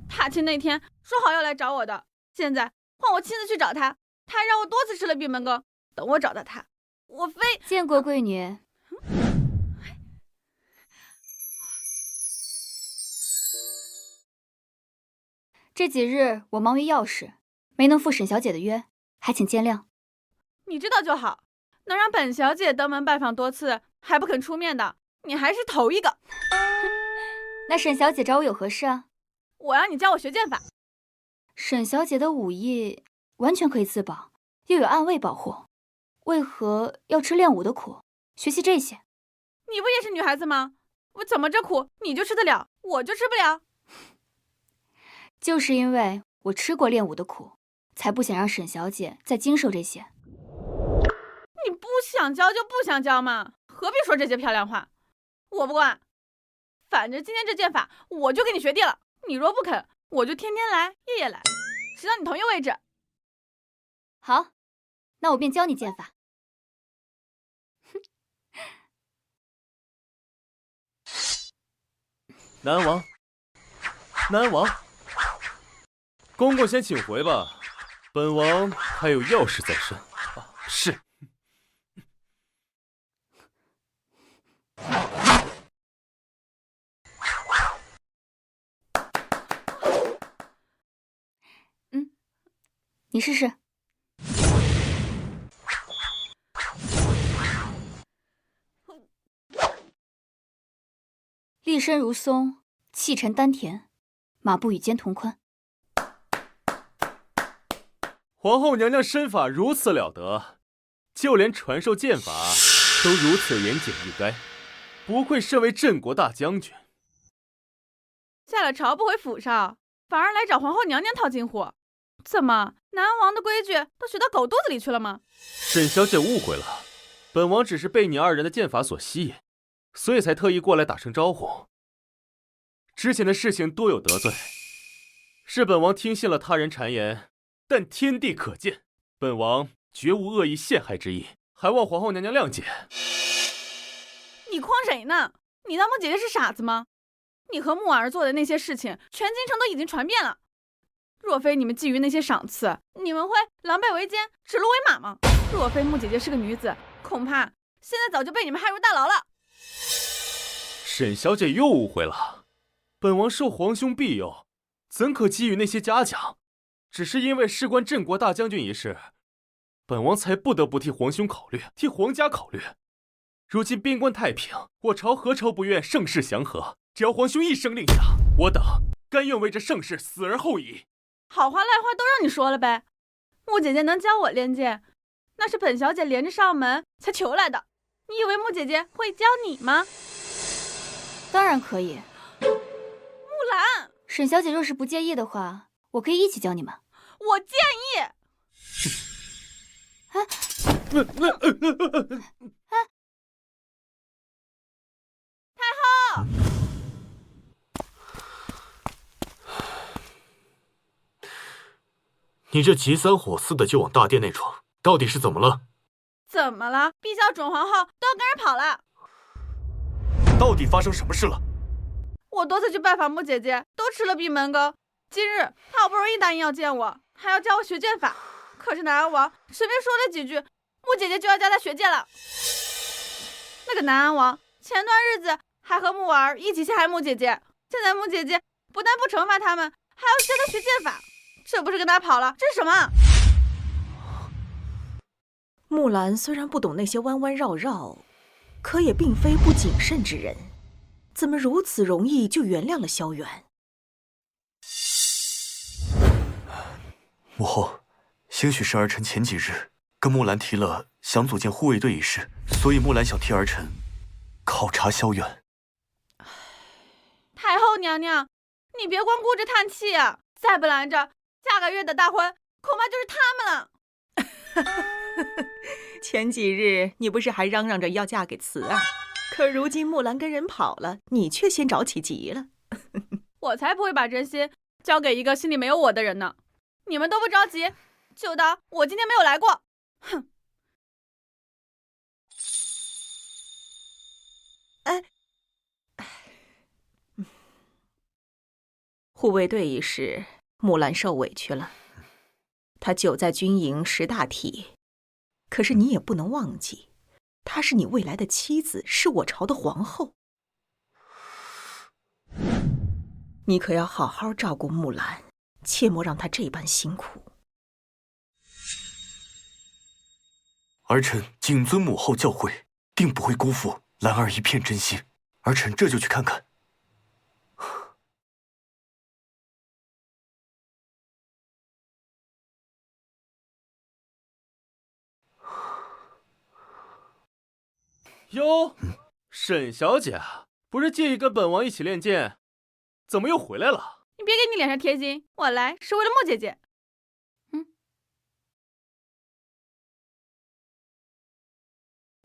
踏青那天说好要来找我的，现在换我亲自去找他，他还让我多次吃了闭门羹，等我找到他，我非……见过贵女。这几日我忙于要事，没能赴沈小姐的约，还请见谅。你知道就好，能让本小姐登门拜访多次还不肯出面的，你还是头一个。那沈小姐找我有何事啊？我让你教我学剑法。沈小姐的武艺完全可以自保，又有暗卫保护，为何要吃练武的苦，学习这些？你不也是女孩子吗？我怎么这苦你就吃得了，我就吃不了？就是因为我吃过练武的苦，才不想让沈小姐再经受这些。你不想教就不想教嘛，何必说这些漂亮话？我不管，反正今天这剑法我就给你学定了。你若不肯，我就天天来，夜夜来，直到你同意为止。好，那我便教你剑法。南王，南王，公公先请回吧，本王还有要事在身。是。你试试。立身如松，气沉丹田，马步与肩同宽。皇后娘娘身法如此了得，就连传授剑法都如此严谨易赅，不愧身为镇国大将军。下了朝不回府上，反而来找皇后娘娘套近乎，怎么南王的规矩都学到狗肚子里去了吗？沈小姐误会了，本王只是被你二人的剑法所吸引，所以才特意过来打声招呼。之前的事情多有得罪，是本王听信了他人谗言，但天地可鉴，本王绝无恶意陷害之意，还望皇后娘娘谅解。你诓谁呢？你当穆姐姐是傻子吗？你和穆儿做的那些事情，全京城都已经传遍了。若非你们觊觎那些赏赐，你们会狼狈为奸，指鹿为马吗？若非穆姐姐是个女子，恐怕现在早就被你们害入大牢了。沈小姐又误会了，本王受皇兄庇佑，怎可给予那些嘉奖？只是因为事关镇国大将军一事，本王才不得不替皇兄考虑，替皇家考虑。如今边关太平，我朝何朝不愿盛世祥和？只要皇兄一声令下，我等甘愿为这盛世死而后已。好话赖话都让你说了呗。穆姐姐能教我练剑，那是本小姐连着上门才求来的。你以为穆姐姐会教你吗？当然可以。木兰，沈小姐若是不介意的话，我可以一起教你们。我介意。太后，你这急三火四的就往大殿内闯，到底是怎么了？怎么了？陛下准皇后都要跟人跑了。到底发生什么事了？我多次去拜访穆姐姐，都吃了闭门羹。今日她好不容易答应要见我，还要教我学剑法。可是南安王随便说了几句，穆姐姐就要教她学剑了。那个南安王前段日子还和木婉儿一起陷害木姐姐，现在木姐姐不但不惩罚他们，还要教他学剑法，这不是跟他跑了，这是什么？木兰虽然不懂那些弯弯绕绕，可也并非不谨慎之人，怎么如此容易就原谅了萧远？母后，兴许是儿臣前几日跟木兰提了想组建护卫队一事，所以木兰想替儿臣考察萧远。太后娘娘，你别光顾着叹气啊！再不拦着，下个月的大婚恐怕就是他们了。前几日你不是还嚷嚷着要嫁给慈儿，可如今木兰跟人跑了，你却先着起急了。我才不会把真心交给一个心里没有我的人呢！你们都不着急，就当我今天没有来过。哼！护卫队一事，木兰受委屈了。她久在军营识大体，可是你也不能忘记，她是你未来的妻子，是我朝的皇后。你可要好好照顾木兰，切莫让她这般辛苦。儿臣谨遵母后教诲，定不会辜负兰儿一片真心。儿臣这就去看看。哟，沈小姐不是介意跟本王一起练剑，怎么又回来了？你别给你脸上贴金，我来是为了莫姐姐。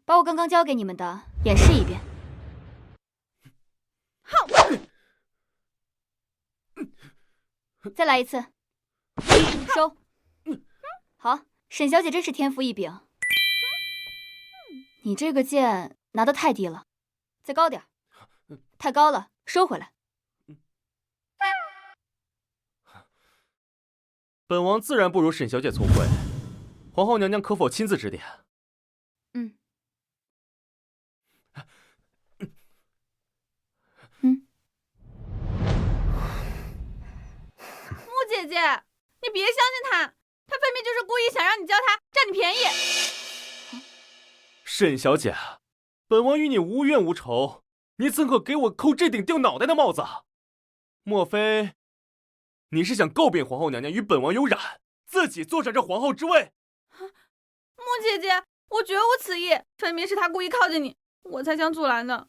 把我刚刚教给你们的演示一遍。再来一次，收。好，沈小姐真是天赋异禀。你这个剑拿得太低了，再高点。太高了，收回来。本王自然不如沈小姐聪慧，皇后娘娘可否亲自指点？木姐姐，你别相信他，他分明就是故意想让你教他，占你便宜。沈小姐，本王与你无冤无仇，你怎可给我扣这顶掉脑袋的帽子？莫非你是想诟病皇后娘娘与本王有染，自己坐上这皇后之位？木姐姐，我绝无此意，分明是他故意靠近你，我才想阻拦的。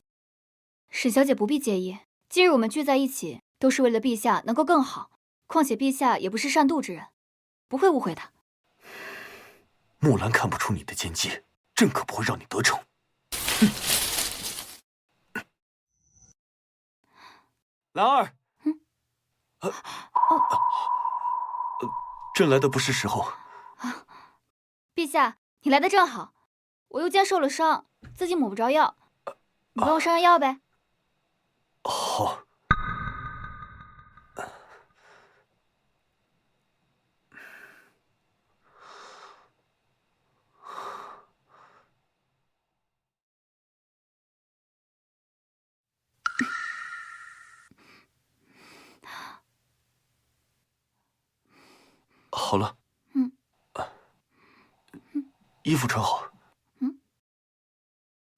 沈小姐不必介意，今日我们聚在一起，都是为了陛下能够更好。况且陛下也不是善妒之人，不会误会的。木兰看不出你的奸计，朕可不会让你得逞。兰儿，朕来的不是时候。陛下，你来的正好，我右肩受了伤，自己抹不着药，你帮我上上药呗。好。好了。衣服穿好。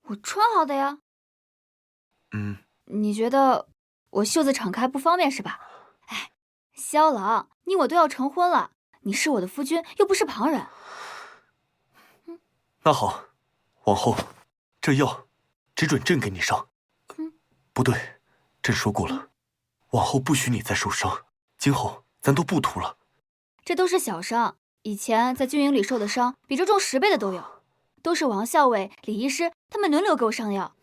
我穿好的呀。你觉得我袖子敞开不方便是吧？哎，萧郎，你我都要成婚了，你是我的夫君，又不是旁人。那好，往后这药只准朕给你上。不对，朕说过了，往后不许你再受伤，今后咱都不图了。这都是小伤，以前在军营里受的伤比这重10倍的都有，都是王校尉、李医师他们轮流给我上药，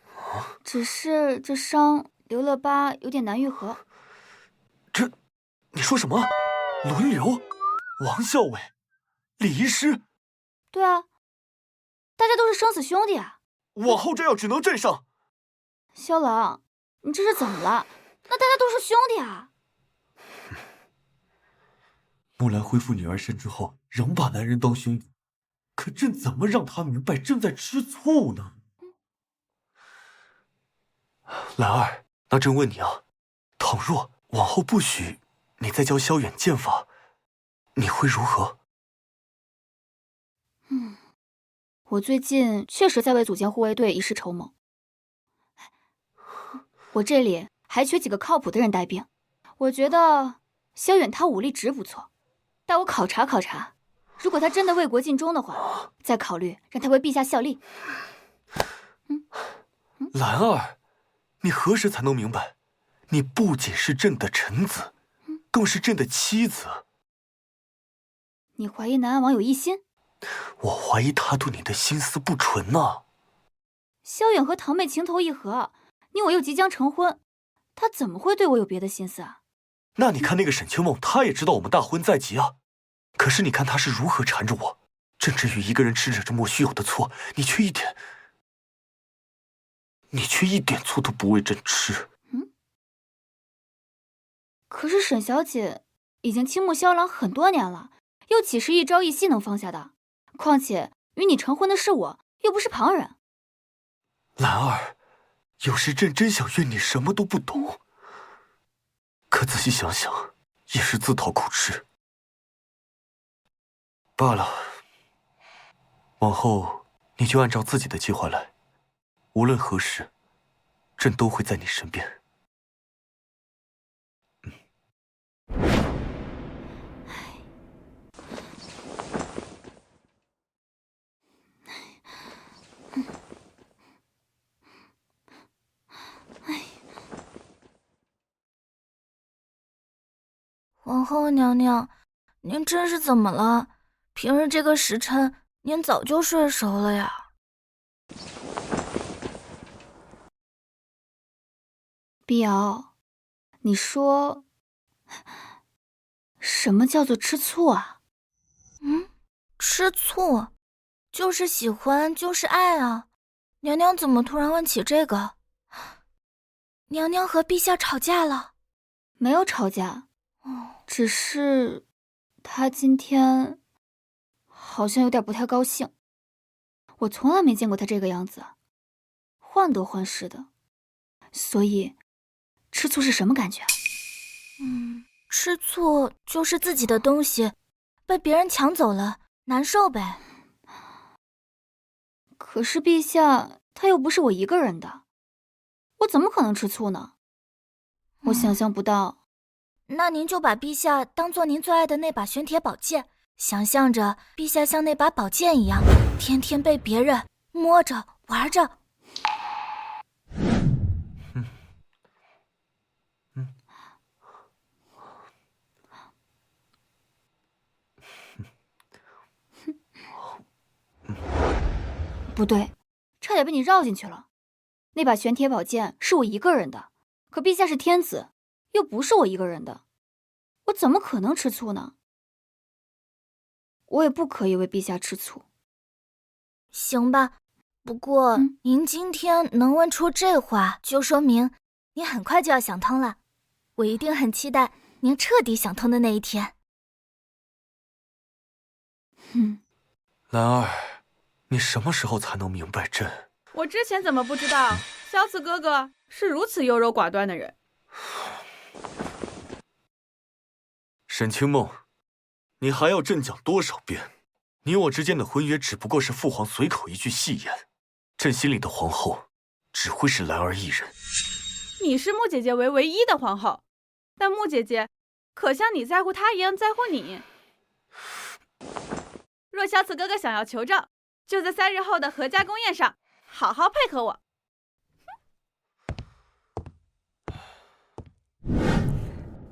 只是这伤留了疤，有点难愈合。这，你说什么？轮流？王校尉、李医师？对啊，大家都是生死兄弟啊。往后这药只能朕上。萧郎，你这是怎么了？那大家都是兄弟啊。木兰恢复女儿身之后，仍把男人当兄弟，可朕怎么让她明白朕在吃醋呢？兰儿，那朕问你啊，倘若往后不许你再教萧远剑法，你会如何？我最近确实在为组建护卫队一事筹谋。我这里还缺几个靠谱的人带兵，我觉得萧远他武力值不错，待我考察考察，如果他真的为国尽忠的话，再考虑让他为陛下效力。兰儿，你何时才能明白，你不仅是朕的臣子，更是朕的妻子。你怀疑南安王有异心？我怀疑他对你的心思不纯呢。萧远和堂妹情投意合，你我又即将成婚，他怎么会对我有别的心思啊？那你看那个沈清梦，他也知道我们大婚在即啊，可是你看他是如何缠着我，朕只与一个人吃着这莫须有的醋，你却一点醋都不为朕吃。可是沈小姐已经倾慕萧郎很多年了，又岂是一朝一夕能放下的？况且与你成婚的是我，又不是旁人。兰儿，有时朕真想怨你什么都不懂，可仔细想想，也是自讨苦吃。罢了，往后你就按照自己的计划来，无论何时，朕都会在你身边。皇后娘娘，您这是怎么了？平日这个时辰，您早就睡熟了呀。碧瑶，你说什么叫做吃醋啊？吃醋，就是喜欢，就是爱啊。娘娘怎么突然问起这个？娘娘和陛下吵架了？没有吵架，只是他今天好像有点不太高兴。我从来没见过他这个样子，患得患失的。所以，吃醋是什么感觉啊？吃醋就是自己的东西被别人抢走了，难受呗。可是陛下他又不是我一个人的，我怎么可能吃醋呢？我想象不到。那您就把陛下当做您最爱的那把玄铁宝剑，想象着陛下像那把宝剑一样，天天被别人摸着玩着。不对，差点被你绕进去了。那把玄铁宝剑是我一个人的，可陛下是天子，又不是我一个人的，我怎么可能吃醋呢？我也不可以为陛下吃醋。行吧，不过您今天能问出这话，就说明您很快就要想通了。我一定很期待您彻底想通的那一天。兰儿，你什么时候才能明白朕？我之前怎么不知道萧慈哥哥是如此优柔寡断的人？沈清梦，你还要朕讲多少遍？你我之间的婚约只不过是父皇随口一句戏言，朕心里的皇后只会是兰儿一人。你视穆姐姐为唯一的皇后，但穆姐姐可像你在乎她一样在乎你。若萧慈哥哥想要求证，就在3日后的阖家宫宴上好好配合我。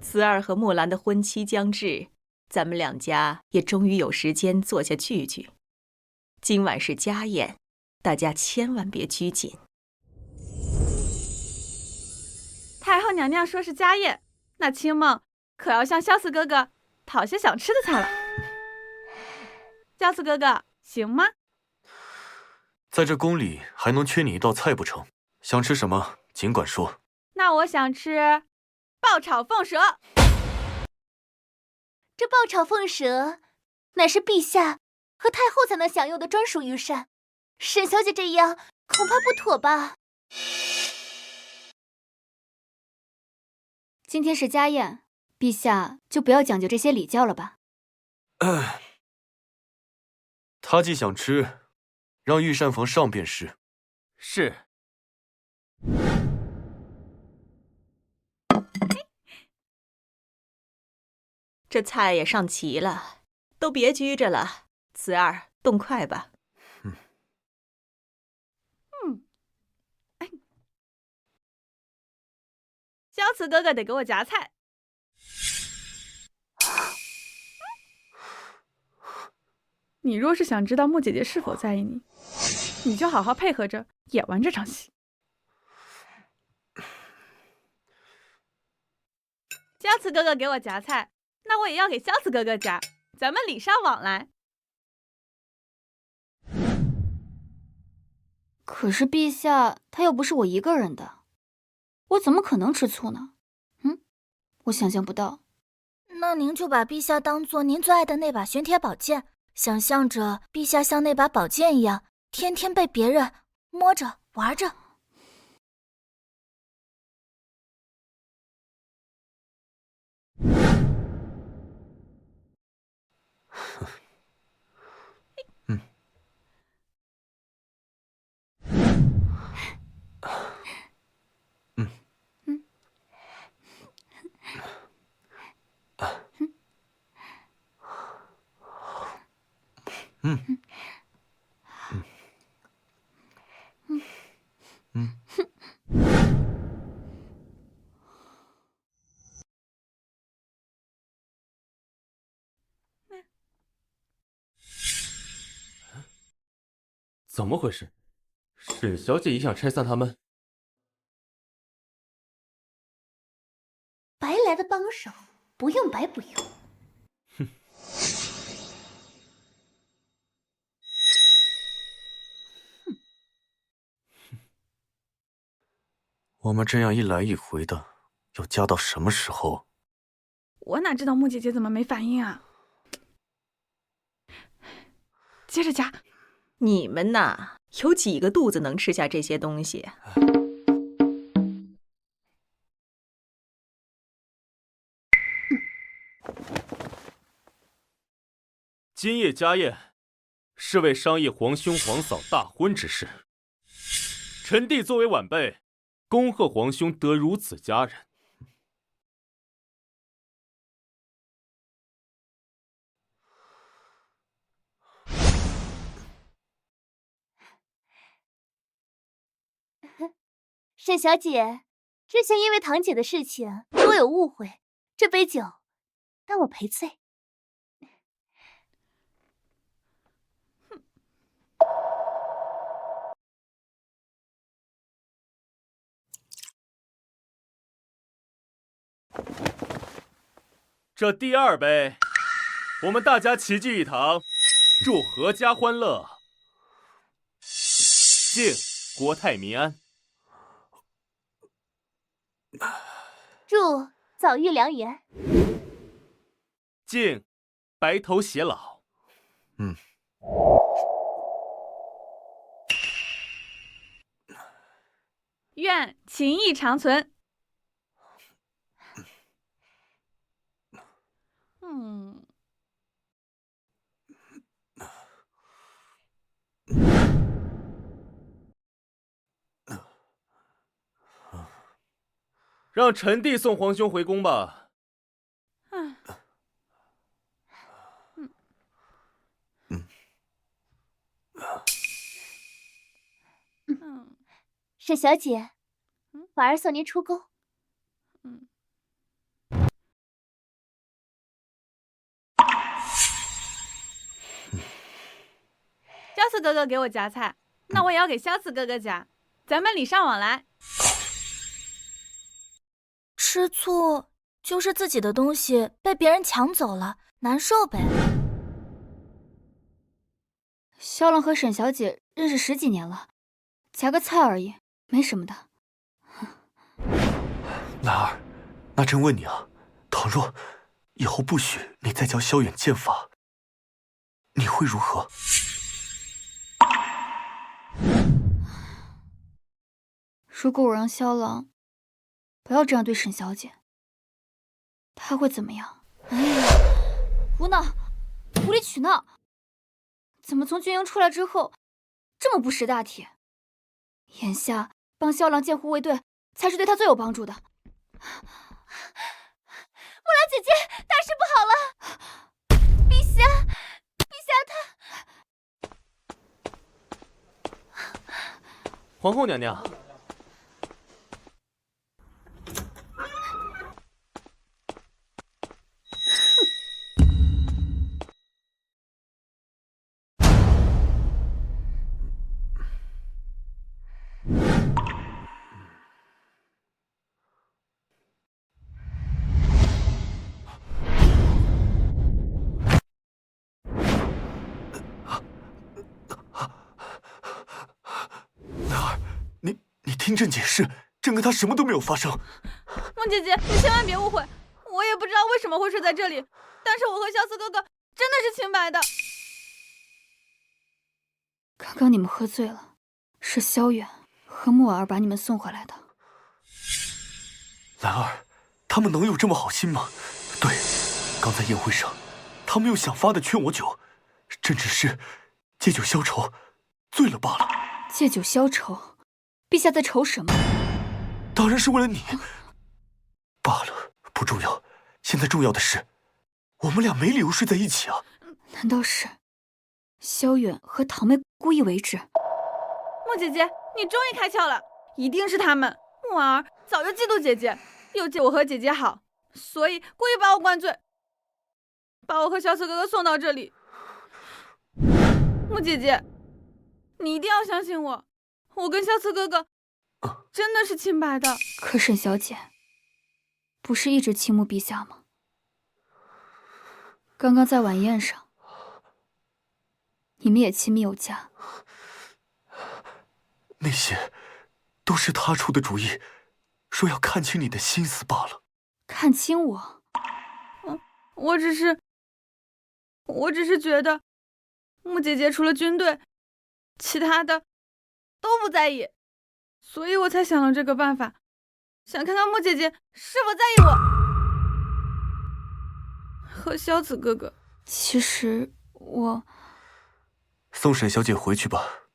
慈儿和木兰的婚期将至，咱们两家也终于有时间坐下聚聚。今晚是家宴，大家千万别拘谨。太后娘娘说是家宴，那清梦可要向萧慈哥哥讨些想吃的菜了。萧慈哥哥，行吗？在这宫里还能缺你一道菜不成？想吃什么尽管说。那我想吃爆炒凤舌。这爆炒凤舌乃是陛下和太后才能享用的专属御膳，沈小姐这样恐怕不妥吧？今天是家宴，陛下就不要讲究这些礼教了吧。他既想吃，让御膳房上便是。是。这菜也上齐了，都别拘着了，慈儿动筷吧。萧慈哥哥得给我夹菜。你若是想知道穆姐姐是否在意你，你就好好配合着演完这场戏。萧慈哥哥给我夹菜，那我也要给萧慈哥哥夹，咱们礼尚往来。可是陛下，他又不是我一个人的，我怎么可能吃醋呢？我想象不到。那您就把陛下当做您最爱的那把玄铁宝剑，想象着陛下像那把宝剑一样，天天被别人摸着玩着。怎么回事？沈小姐也想拆散他们？白来的帮手，不用白不用。我们这样一来一回的，要夹到什么时候？我哪知道穆姐姐怎么没反应啊？接着夹。你们呐，有几个肚子能吃下这些东西？今夜家宴是为商议皇兄皇嫂大婚之事，臣弟作为晚辈，恭贺皇兄得如此佳人。沈小姐，之前因为堂姐的事情多有误会，这杯酒当我赔罪。这第二杯，我们大家齐聚一堂，祝阖家欢乐，敬国泰民安，祝早遇良缘，敬白头偕老。愿情谊长存。让臣弟送皇兄回宫吧。沈小姐，婉儿送您出宫。萧慈哥哥给我夹菜，那我也要给萧慈哥哥夹，咱们礼尚往来。吃醋就是自己的东西被别人抢走了，难受呗。萧郎和沈小姐认识10几年了，夹个菜而已，没什么的。兰儿，那朕问你啊，倘若以后不许你再教萧远剑法，你会如何？如果我让萧郎不要这样对沈小姐，他会怎么样？哎呀，胡闹，无理取闹！怎么从军营出来之后这么不识大体？眼下帮萧郎建护卫队才是对他最有帮助的。木兰姐姐，大事不好了！陛下他……皇后娘娘。你听朕解释，朕跟他什么都没有发生。梦姐姐，你千万别误会，我也不知道为什么会睡在这里，但是我和萧思哥哥真的是清白的。刚刚你们喝醉了，是萧远和木儿把你们送回来的。兰儿，他们能有这么好心吗？对，刚在宴会上，他们又想发的劝我酒，朕只是借酒消愁，醉了罢了。借酒消愁？陛下在愁什么？当然是为了你。罢了，不重要。现在重要的是，我们俩没理由睡在一起啊。难道是萧远和堂妹故意为之？木姐姐，你终于开窍了，一定是他们。木儿早就嫉妒姐姐，又记我和姐姐好，所以故意把我灌醉，把我和萧思哥哥送到这里。木姐姐，你一定要相信我，我跟萧思哥哥真的是清白的。可沈小姐不是一直倾慕陛下吗？刚刚在晚宴上，你们也亲密有加。那些都是他出的主意，说要看清你的心思罢了。看清我？我只是觉得木姐姐除了军队，其他的都不在意，所以我才想了这个办法，想看看木姐姐是否在意我和萧子哥哥。其实我……送沈小姐回去吧。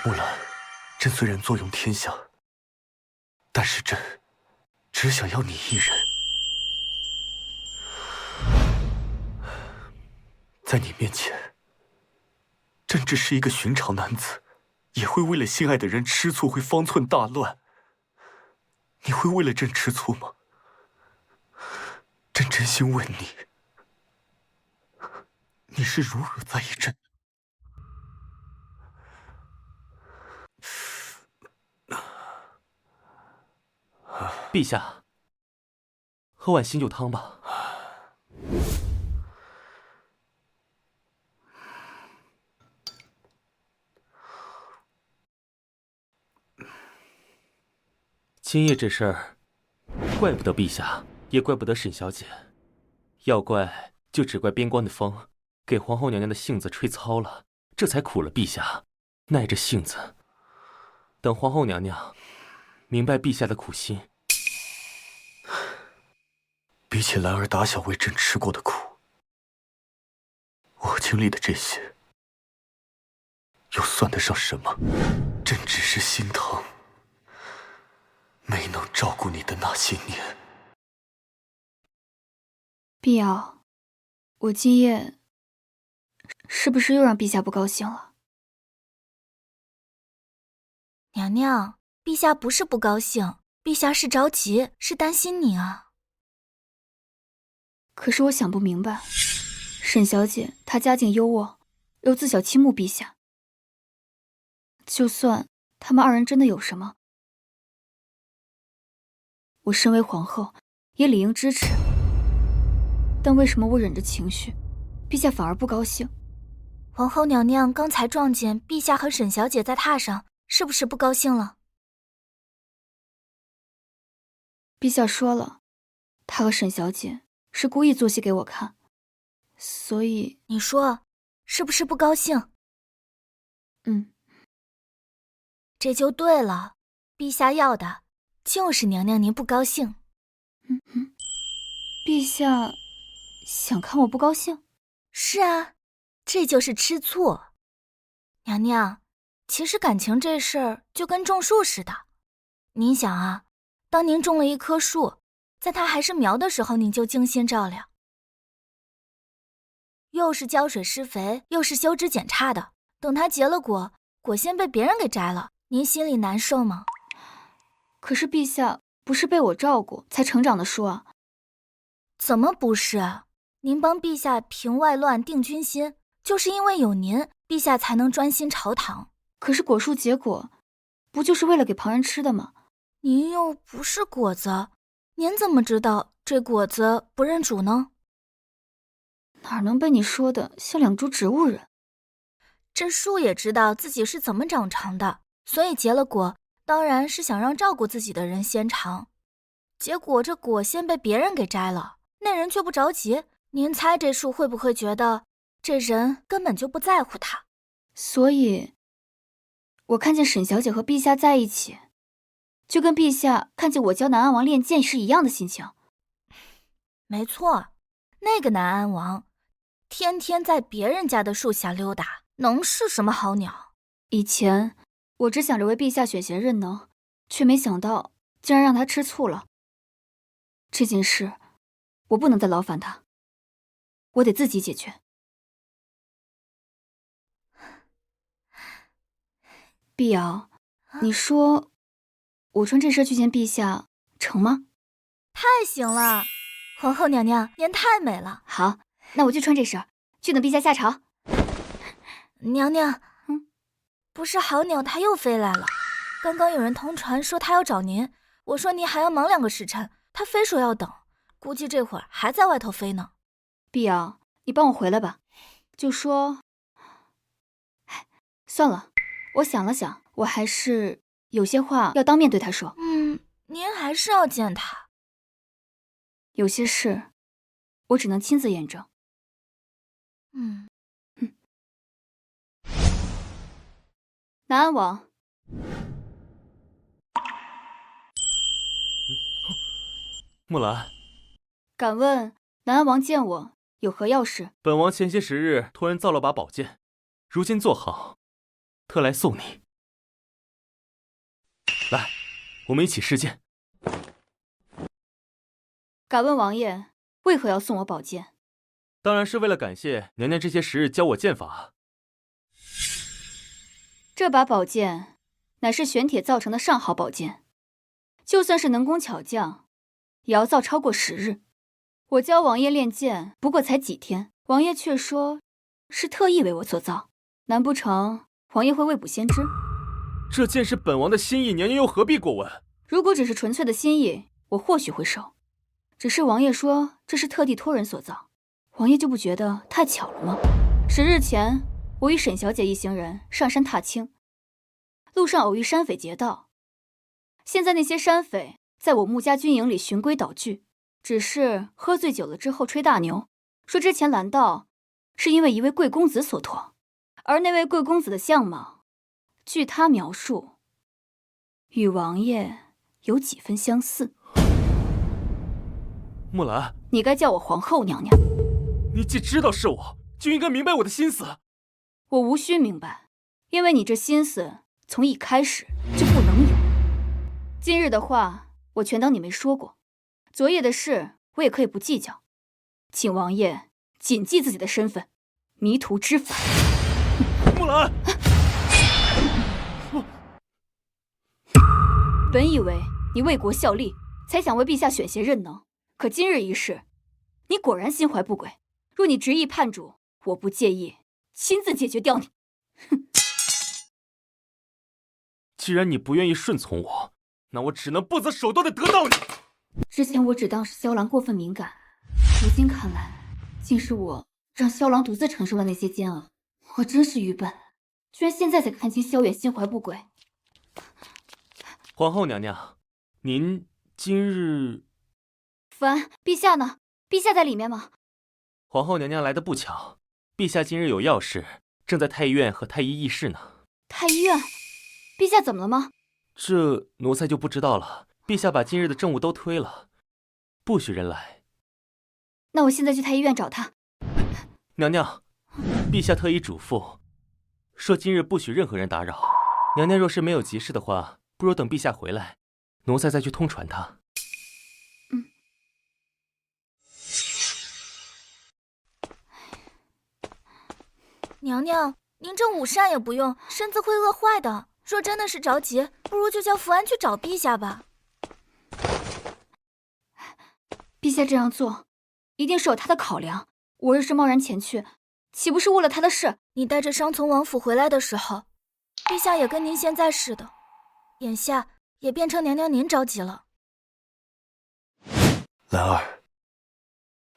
木兰，朕虽然坐拥天下，但是朕只想要你一人。在你面前，朕只是一个寻常男子，也会为了心爱的人吃醋，会方寸大乱。你会为了朕吃醋吗？朕真心问你，你是如何在意朕？陛下，喝碗醒酒汤吧。今夜这事儿，怪不得陛下，也怪不得沈小姐，要怪就只怪边关的风给皇后娘娘的性子吹糙了，这才苦了陛下。耐着性子，等皇后娘娘明白陛下的苦心。比起兰儿打小为朕吃过的苦，我经历的这些，又算得上什么？朕只是心疼没能照顾你的那些年。碧瑶，我今夜是不是又让陛下不高兴了？娘娘，陛下不是不高兴，陛下是着急，是担心你啊。可是我想不明白，沈小姐她家境优渥，又自小倾慕陛下，就算他们二人真的有什么，我身为皇后也理应支持。但为什么我忍着情绪，陛下反而不高兴？皇后娘娘刚才撞见陛下和沈小姐在榻上，是不是不高兴了？陛下说了，她和沈小姐是故意做戏给我看，所以你说是不是不高兴？这就对了，陛下要的就是娘娘您不高兴。陛下想看我不高兴？是啊，这就是吃醋。娘娘，其实感情这事儿就跟种树似的。您想啊，当您种了一棵树，在它还是苗的时候，您就精心照料，又是浇水施肥，又是修枝剪杈的。等它结了果，果先被别人给摘了，您心里难受吗？可是陛下不是被我照顾才成长的树啊。怎么不是？您帮陛下平外乱、定军心，就是因为有您，陛下才能专心朝堂。可是果树结果，不就是为了给旁人吃的吗？您又不是果子，您怎么知道这果子不认主呢？哪能被你说的像两株植物人？这树也知道自己是怎么长成的，所以结了果，当然是想让照顾自己的人先尝。结果这果先被别人给摘了，那人却不着急。您猜这树会不会觉得这人根本就不在乎他？所以，我看见沈小姐和陛下在一起，就跟陛下看见我教南安王练剑是一样的心情。没错，那个南安王天天在别人家的树下溜达，能是什么好鸟？以前我只想着为陛下选贤任能，却没想到竟然让他吃醋了。这件事我不能再劳烦他，我得自己解决。碧瑶，你说我穿这身去见陛下成吗？太行了，皇后娘娘，您太美了。好，那我就穿这身，去等陛下下朝。娘娘，不是好鸟它又飞来了。刚刚有人通传说他要找您，我说您还要忙2个时辰，他非说要等，估计这会儿还在外头飞呢。碧瑶，你帮我回来吧。就说，算了，我想了想，我还是有些话要当面对他说。您还是要见他。有些事，我只能亲自验证。南安王，木兰，敢问南安王见我有何要事？本王前些时日托人造了把宝剑，如今做好，特来送你。来，我们一起试剑。敢问王爷为何要送我宝剑？当然是为了感谢娘娘这些时日教我剑法。这把宝剑乃是玄铁造成的上好宝剑，就算是能工巧匠，也要造超过10日。我教王爷练剑不过才几天，王爷却说是特意为我所造，难不成王爷会未卜先知？这剑是本王的心意，娘娘又何必过问？如果只是纯粹的心意，我或许会收。只是王爷说这是特地托人所造，王爷就不觉得太巧了吗？10日前，我与沈小姐一行人上山踏青，路上偶遇山匪劫道。现在那些山匪在我穆家军营里循规蹈矩，只是喝醉酒了之后吹大牛，说之前拦道是因为一位贵公子所托，而那位贵公子的相貌，据他描述，与王爷有几分相似。木兰，你该叫我皇后娘娘。你既知道是我，就应该明白我的心思。我无需明白，因为你这心思从一开始就不能有。今日的话我全当你没说过，昨夜的事我也可以不计较，请王爷谨记自己的身份，迷途知返。木兰，本以为你为国效力，才想为陛下选贤任能，可今日一事，你果然心怀不轨。若你执意叛主，我不介意亲自解决掉你。哼！既然你不愿意顺从我，那我只能不择手段的得到你。之前我只当是萧郎过分敏感，如今看来，竟是我让萧郎独自承受了那些煎熬。我真是愚笨，居然现在才看清萧远心怀不轨。皇后娘娘，您今日……凡，陛下呢？陛下在里面吗？皇后娘娘来的不巧，陛下今日有要事，正在太医院和太医议事呢。太医院？陛下怎么了吗？这奴才就不知道了。陛下把今日的政务都推了，不许人来。那我现在去太医院找他。娘娘，陛下特意嘱咐，说今日不许任何人打扰。娘娘若是没有急事的话，不如等陛下回来，奴才再去通传他。娘娘，您这午膳也不用，身子会饿坏的。若真的是着急，不如就叫福安去找陛下吧。陛下这样做，一定是有他的考量。我若是贸然前去，岂不是误了他的事？你带着伤从王府回来的时候，陛下也跟您现在似的，眼下也变成娘娘您着急了。兰儿，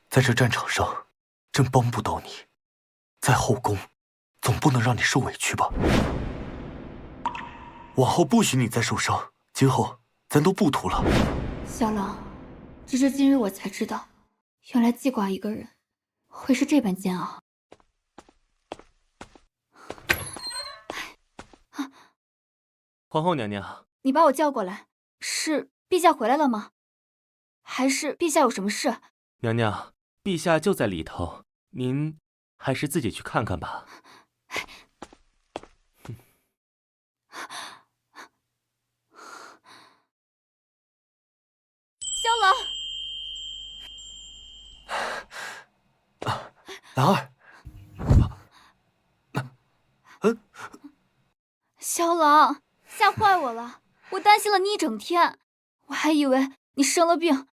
在这战场上，朕帮不到你，在后宫，总不能让你受委屈吧？往后不许你再受伤，今后咱都不图了。小郎，直至今日我才知道，原来记挂一个人会是这般煎熬。皇后娘娘，你把我叫过来，是陛下回来了吗？还是陛下有什么事？娘娘，陛下就在里头，您还是自己去看看吧。萧郎，兰儿，萧郎，吓坏我了，我担心了你一整天，我还以为你生了病。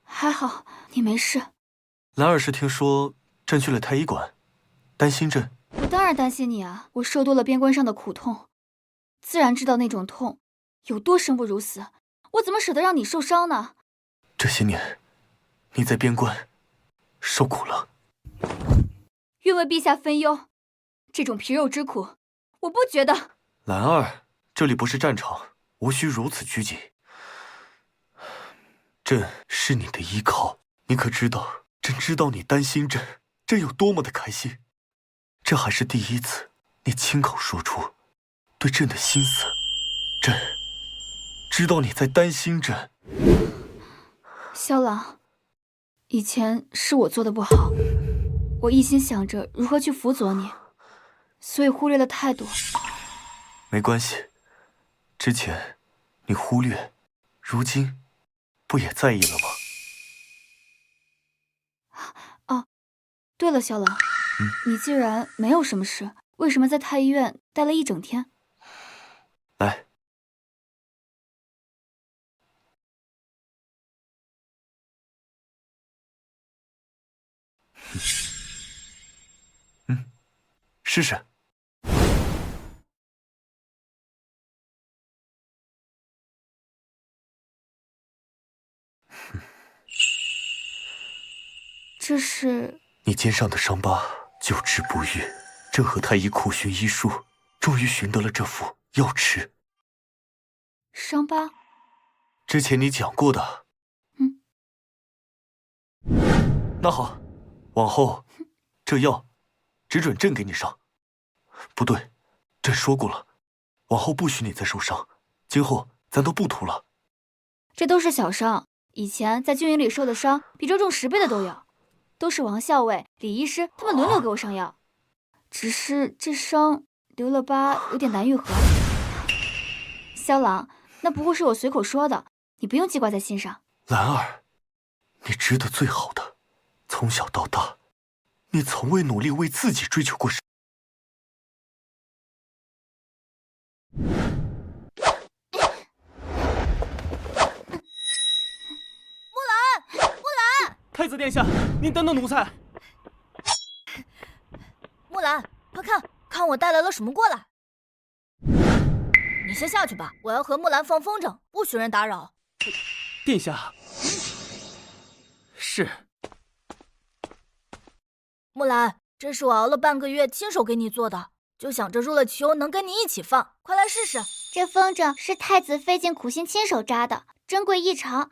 还好你没事。兰儿是听说朕去了太医馆，担心朕。我当然担心你啊，我受多了边关上的苦痛，自然知道那种痛有多生不如死，我怎么舍得让你受伤呢？这些年，你在边关受苦了。愿为陛下分忧，这种皮肉之苦，我不觉得。兰儿，这里不是战场，无需如此拘谨。朕是你的依靠，你可知道？朕知道你担心朕有多么的开心。这还是第一次，你亲口说出对朕的心思。朕知道你在担心朕。萧郎，以前是我做的不好，我一心想着如何去辅佐你，所以忽略了太多。没关系，之前你忽略，如今不也在意了吗？哦，对了，萧郎，你既然没有什么事，为什么在太医院待了一整天？来，试试。这是你肩上的伤疤久治不愈，朕和太医苦寻医书，终于寻得了这副药匙。伤疤？之前你讲过的。那好，往后这药只准朕给你上。不对，朕说过了，往后不许你再受伤，今后咱都不图了。这都是小伤，以前在军营里受的伤比这重10倍的都有，都是王校尉、李医师他们轮流给我上药，只是这伤留了疤，有点难愈合。萧郎，那不过是我随口说的，你不用记挂在心上。兰儿，你值得最好的，从小到大，你从未努力为自己追求过什么。太子殿下，您等等奴才。木兰，快看，看我带来了什么过来。你先下去吧，我要和木兰放风筝，不许人打扰。殿下。是。木兰，这是我熬了半个月亲手给你做的，就想着入了秋能跟你一起放，快来试试。这风筝是太子费尽苦心亲手扎的，珍贵异常。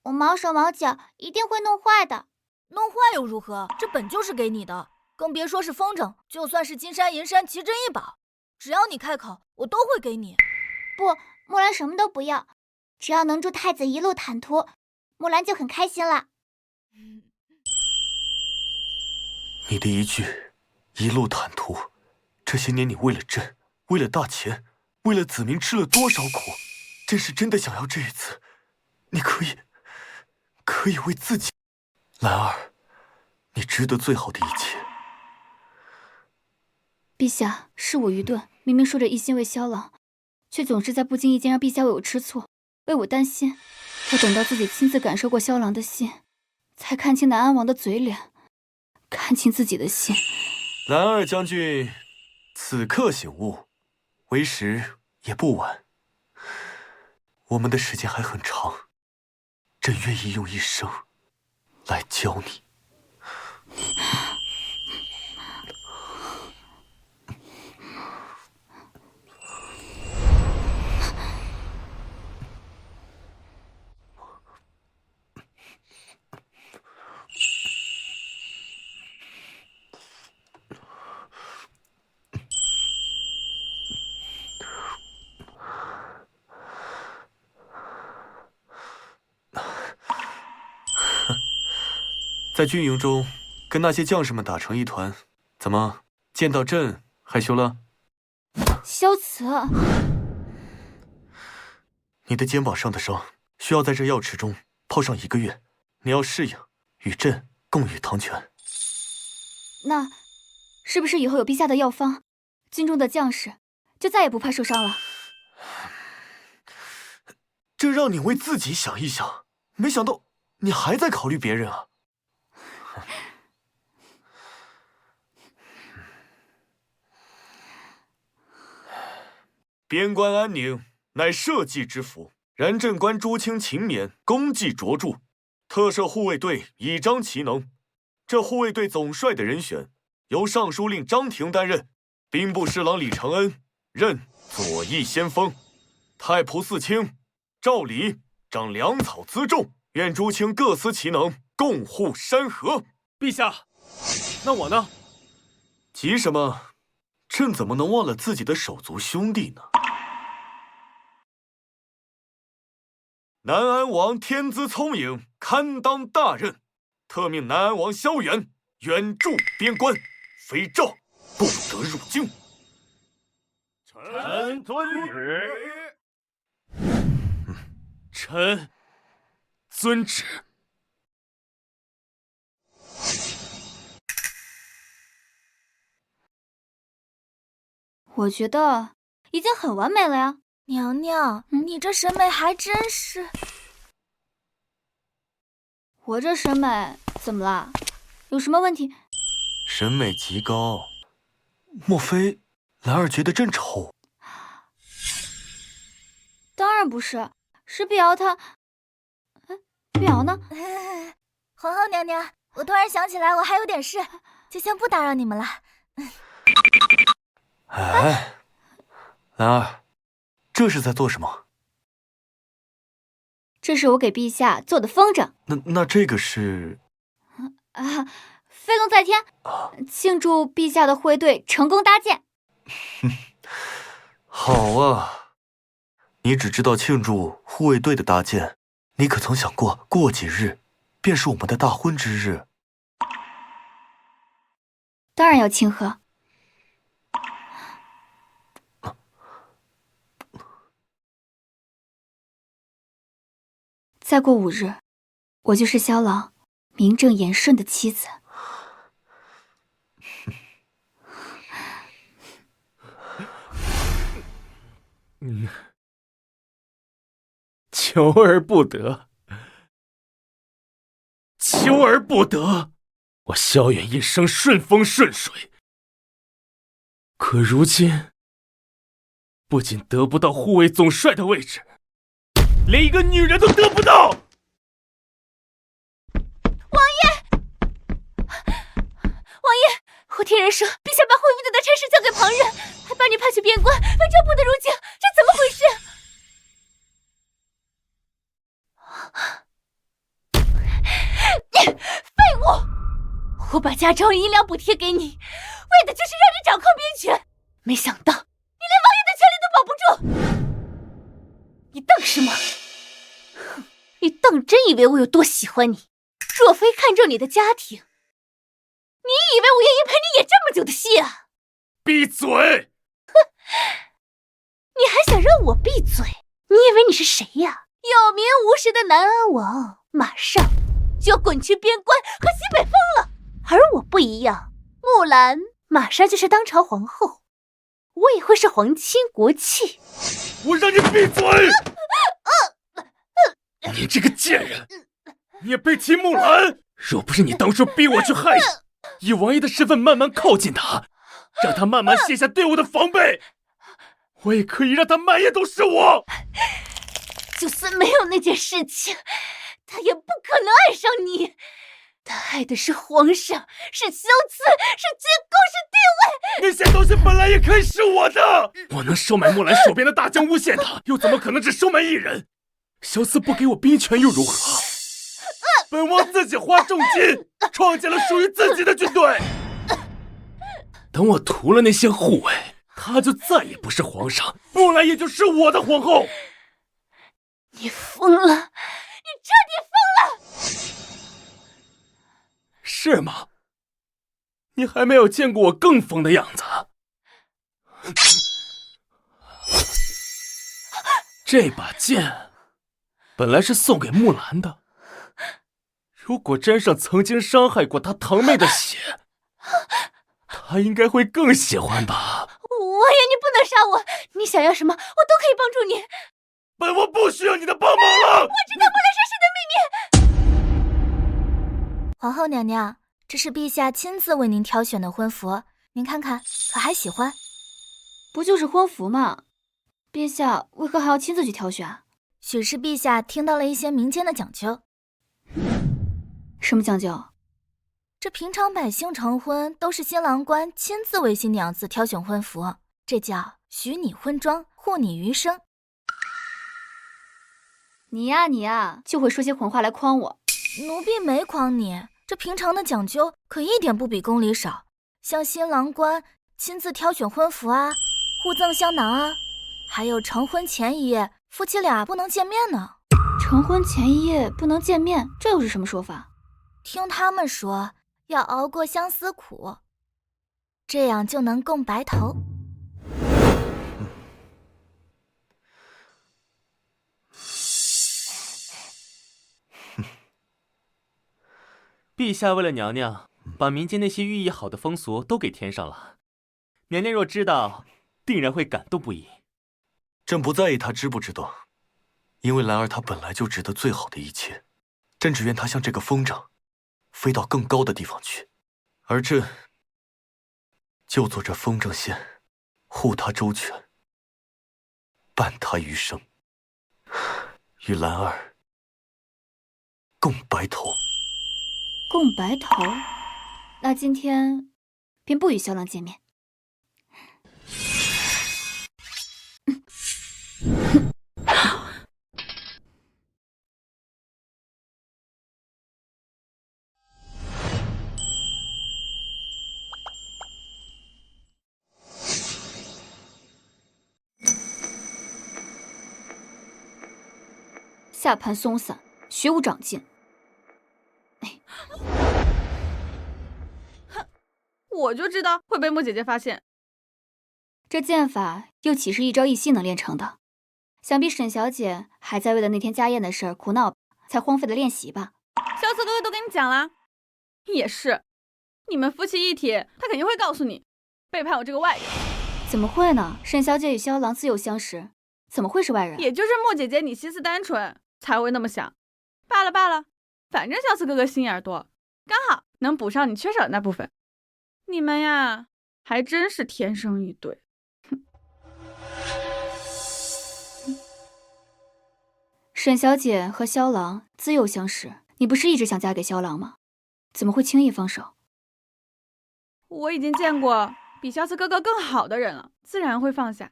我毛手毛脚，一定会弄坏的。弄坏又如何？这本就是给你的，更别说是风筝，就算是金山银山奇珍异宝，只要你开口，我都会给你。不，木兰什么都不要，只要能祝太子一路坦途，木兰就很开心了。你的一句“一路坦途”，这些年你为了朕，为了大钱，为了子民吃了多少苦？朕是真的想要这一次，你可以为自己。兰儿，你值得最好的一切。陛下，是我愚钝，明明说着一心为萧郎，却总是在不经意间让陛下为我吃醋，为我担心。要等到自己亲自感受过萧郎的心，才看清南安王的嘴脸，看清自己的心。兰儿将军，此刻醒悟，为时也不晚。我们的时间还很长，朕愿意用一生来教你。在军营中，跟那些将士们打成一团，怎么见到朕害羞了？萧慈，你的肩膀上的伤需要在这药池中泡上1个月，你要适应，与朕共浴汤泉。那是不是以后有陛下的药方，军中的将士就再也不怕受伤了？这让你为自己想一想，没想到你还在考虑别人啊！边关安宁，乃社稷之福。然朕观朱清勤勉，功绩卓著，特设护卫队以彰其能。这护卫队总帅的人选，由尚书令张廷担任，兵部侍郎李承恩任左翼先锋，太仆寺卿赵礼掌粮草辎重。愿朱清各司其能，共护山河。陛下，那我呢？急什么？朕怎么能忘了自己的手足兄弟呢？南安王天资聪颖，堪当大任，特命南安王萧远远驻边关，非诏不得入京。臣遵旨。臣遵旨。我觉得已经很完美了呀。娘娘，你这审美还真是……我这审美怎么啦？有什么问题？审美极高，莫非兰儿觉得朕丑？当然不是，是碧瑶她……碧瑶呢？皇后娘娘，我突然想起来，我还有点事，就先不打扰你们了。哎，兰儿，这是在做什么？这是我给陛下做的风筝。那这个是？飞龙在天，庆祝陛下的护卫队成功搭建。好啊，你只知道庆祝护卫队的搭建，你可曾想过几日便是我们的大婚之日？当然要庆贺。再过5日，我就是萧郎名正言顺的妻子。求而不得，求而不得。我萧远一生顺风顺水，可如今不仅得不到护卫总帅的位置，连一个女人都得不到。王爷，后听人说陛下把护卫队的差事交给旁人，还把你派去边关，非召不得入京，这怎么回事？我把家中银两补贴给你，为的就是让你掌控兵权。没想到你连王爷的权利都保不住。你瞪什么？哼，你当真以为我有多喜欢你？若非看中你的家庭，你以为我愿意陪你演这么久的戏啊？闭嘴！哼，你还想让我闭嘴？你以为你是谁呀？有名无实的南安王，马上就要滚去边关和西北风了。而我不一样，木兰马上就是当朝皇后，我也会是皇亲国戚。我让你闭嘴！你这个贱人，你也配提木兰？若不是你当初逼我去害你，以王爷的身份慢慢靠近他，让他慢慢卸下对我的防备，我也可以让他满眼都是我。就算没有那件事情，他也不可能爱上你。他爱的是皇上，是萧慈，是军功，是地位。那些东西本来也可以是我的。我能收买木兰手边的大将诬陷他，又怎么可能只收买一人？萧慈不给我兵权又如何？本王自己花重金创建了属于自己的军队。等我屠了那些护卫，他就再也不是皇上，木兰也就是我的皇后。你疯了！你彻底疯了！是吗？你还没有见过我更疯的样子。这把剑本来是送给木兰的，如果沾上曾经伤害过她堂妹的血，她应该会更喜欢吧。王爷，你不能杀我！你想要什么，我都可以帮助你。本王不需要你的帮忙了。我知道木兰杀谁的秘密。皇后娘娘，这是陛下亲自为您挑选的婚服，您看看，可还喜欢？不就是婚服吗？陛下为何还要亲自去挑选？许是陛下听到了一些民间的讲究。什么讲究？这平常百姓成婚都是新郎官亲自为新娘子挑选婚服，这叫许你婚装，护你余生。你呀，就会说些混话来诓我。奴婢没诓你，这平常的讲究可一点不比宫里少。像新郎官亲自挑选婚服啊，互赠香囊啊，还有成婚前一夜夫妻俩不能见面呢。成婚前一夜不能见面，这又是什么说法？听他们说，要熬过相思苦，这样就能共白头。陛下为了娘娘，把民间那些寓意好的风俗都给添上了。娘娘若知道，定然会感动不已。朕不在意她知不知道，因为兰儿她本来就值得最好的一切。朕只愿她像这个风筝，飞到更高的地方去，而朕就做这风筝线，护她周全，伴她余生，与兰儿共白头。共白头？那今天便不与萧郎见面。下盘松散，学无长进。我就知道会被莫姐姐发现。这剑法又岂是一朝一夕能练成的？想必沈小姐还在为了那天家宴的事儿苦恼，才荒废了练习吧？萧慈哥哥都跟你讲了，也是，你们夫妻一体，他肯定会告诉你，背叛我这个外人。怎么会呢？沈小姐与萧郎自幼相识，怎么会是外人？也就是莫姐姐你心思单纯，才会那么想。罢了罢了，反正萧慈哥哥心眼多，刚好能补上你缺少的那部分。你们呀，还真是天生一对。沈小姐和萧郎自幼相识，你不是一直想嫁给萧郎吗？怎么会轻易放手？我已经见过比萧慈哥哥更好的人了，自然会放下。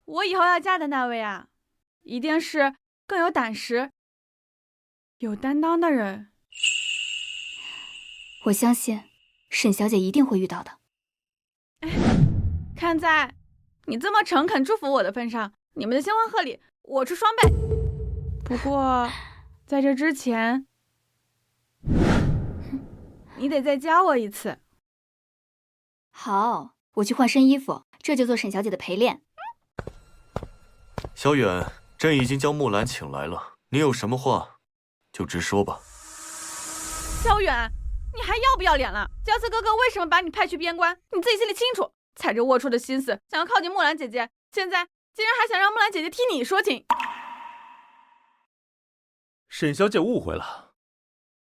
我以后要嫁的那位啊，一定是更有胆识、有担当的人。我相信沈小姐一定会遇到的。看在你这么诚恳祝福我的份上，你们的新婚贺礼我出双倍。不过在这之前，你得再教我一次。好，我去换身衣服，这就做沈小姐的陪练。小远，朕已经将木兰请来了，你有什么话就直说吧。萧远，你还要不要脸了？焦四哥哥为什么把你派去边关，你自己心里清楚。踩着龌龊的心思想要靠近木兰姐姐，现在竟然还想让木兰姐姐替你说情。沈小姐误会了，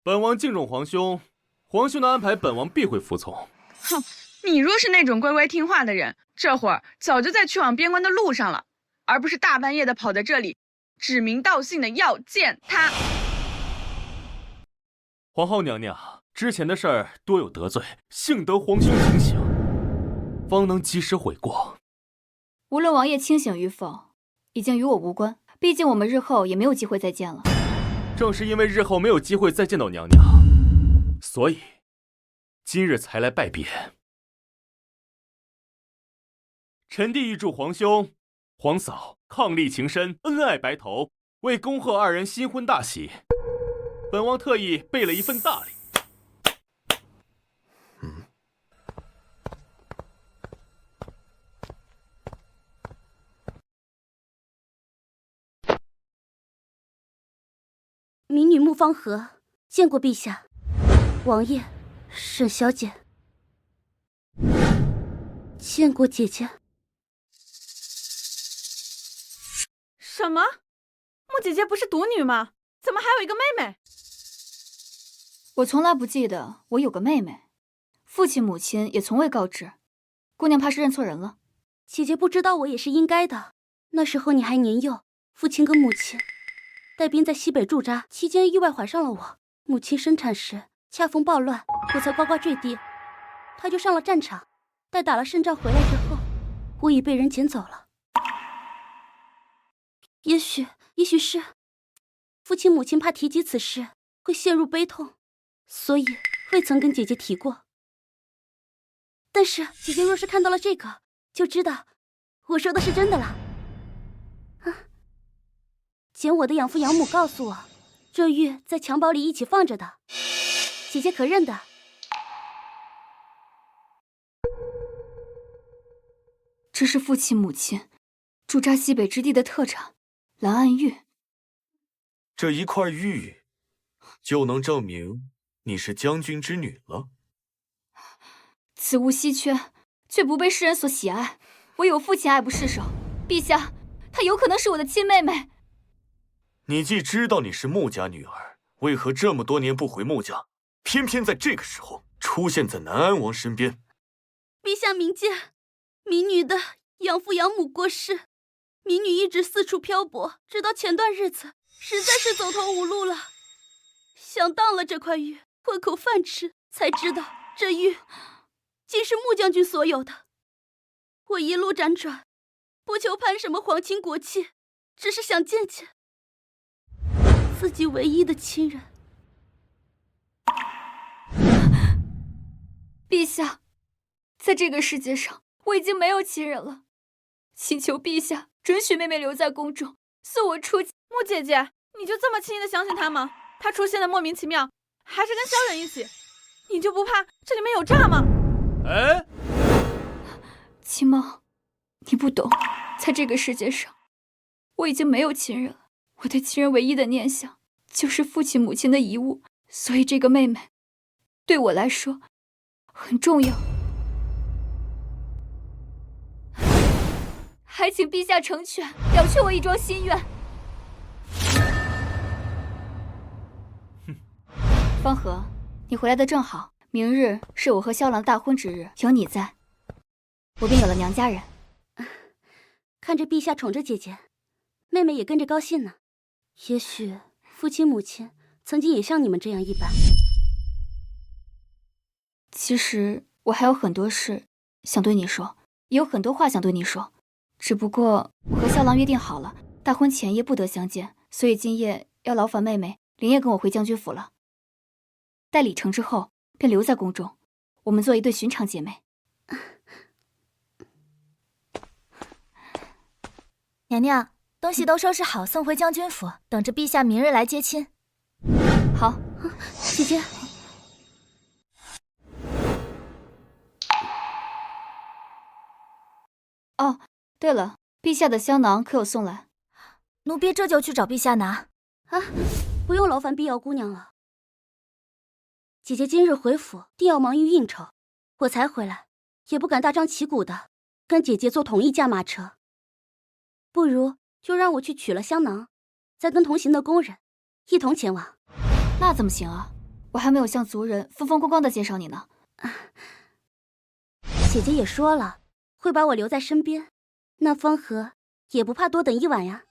本王敬重皇兄，皇兄的安排本王必会服从。哼，你若是那种乖乖听话的人，这会儿早就在去往边关的路上了，而不是大半夜的跑在这里指名道姓的要见他。皇后娘娘，之前的事儿多有得罪，幸得皇兄警醒，方能及时悔过。无论王爷清醒与否，已经与我无关，毕竟我们日后也没有机会再见了。正是因为日后没有机会再见到娘娘，所以今日才来拜别。臣弟预祝皇兄、皇嫂伉俪情深，恩爱白头，为恭贺二人新婚大喜，本王特意备了一份大礼。民女穆方和见过陛下，王爷，沈小姐，见过姐姐。什么？穆姐姐不是独女吗？怎么还有一个妹妹？我从来不记得我有个妹妹，父亲母亲也从未告知。姑娘怕是认错人了。姐姐不知道我也是应该的。那时候你还年幼，父亲跟母亲带兵在西北驻扎期间，意外怀上了我。母亲生产时恰逢暴乱，我才呱呱坠地，她就上了战场。待打了胜仗回来之后，我已被人捡走了。也许是父亲母亲怕提及此事会陷入悲痛，所以未曾跟姐姐提过。但是姐姐若是看到了这个，就知道我说的是真的了。捡我的养父养母告诉我，这玉在襁褓里一起放着的，姐姐可认得？这是父亲母亲驻扎西北之地的特产蓝暗玉。这一块玉就能证明你是将军之女了。此物稀缺，却不被世人所喜爱，唯有父亲爱不释手。陛下，她有可能是我的亲妹妹。你既知道你是穆家女儿，为何这么多年不回穆家，偏偏在这个时候出现在南安王身边？陛下明鉴，民女的养父养母过世，民女一直四处漂泊，直到前段日子实在是走投无路了，想当了这块玉，混口饭吃，才知道这玉竟是穆将军所有的。我一路辗转，不求攀什么皇亲国戚，只是想见见自己唯一的亲人。陛下，在这个世界上，我已经没有亲人了，请求陛下准许妹妹留在宫中，送我出嫁。穆姐姐，你就这么轻易的相信她吗？她出现的莫名其妙，还是跟萧远一起，你就不怕这里面有诈吗？哎，秦梦，你不懂，在这个世界上，我已经没有亲人了。我对亲人唯一的念想就是父亲母亲的遗物，所以这个妹妹对我来说很重要。还请陛下成全，了却我一桩心愿。方和，你回来的正好，明日是我和萧郎的大婚之日，有你在，我便有了娘家人。看着陛下宠着姐姐，妹妹也跟着高兴呢。也许父亲母亲曾经也像你们这样一般。其实我还有很多事想对你说，也有很多话想对你说，只不过我和萧郎约定好了，大婚前夜不得相见，所以今夜要劳烦妹妹连夜跟我回将军府了。待礼成之后，便留在宫中，我们做一对寻常姐妹。娘娘，东西都收拾好，送回将军府，等着陛下明日来接亲。好，姐姐。哦，对了，陛下的香囊可有送来？奴婢这就去找陛下拿。啊，不用劳烦碧瑶姑娘了。姐姐今日回府，定要忙于应酬，我才回来，也不敢大张旗鼓的跟姐姐坐同一驾马车。不如就让我去取了香囊，再跟同行的宫人一同前往。那怎么行啊？我还没有向族人风风光光的介绍你呢。姐姐也说了，会把我留在身边，那方和也不怕多等一晚呀。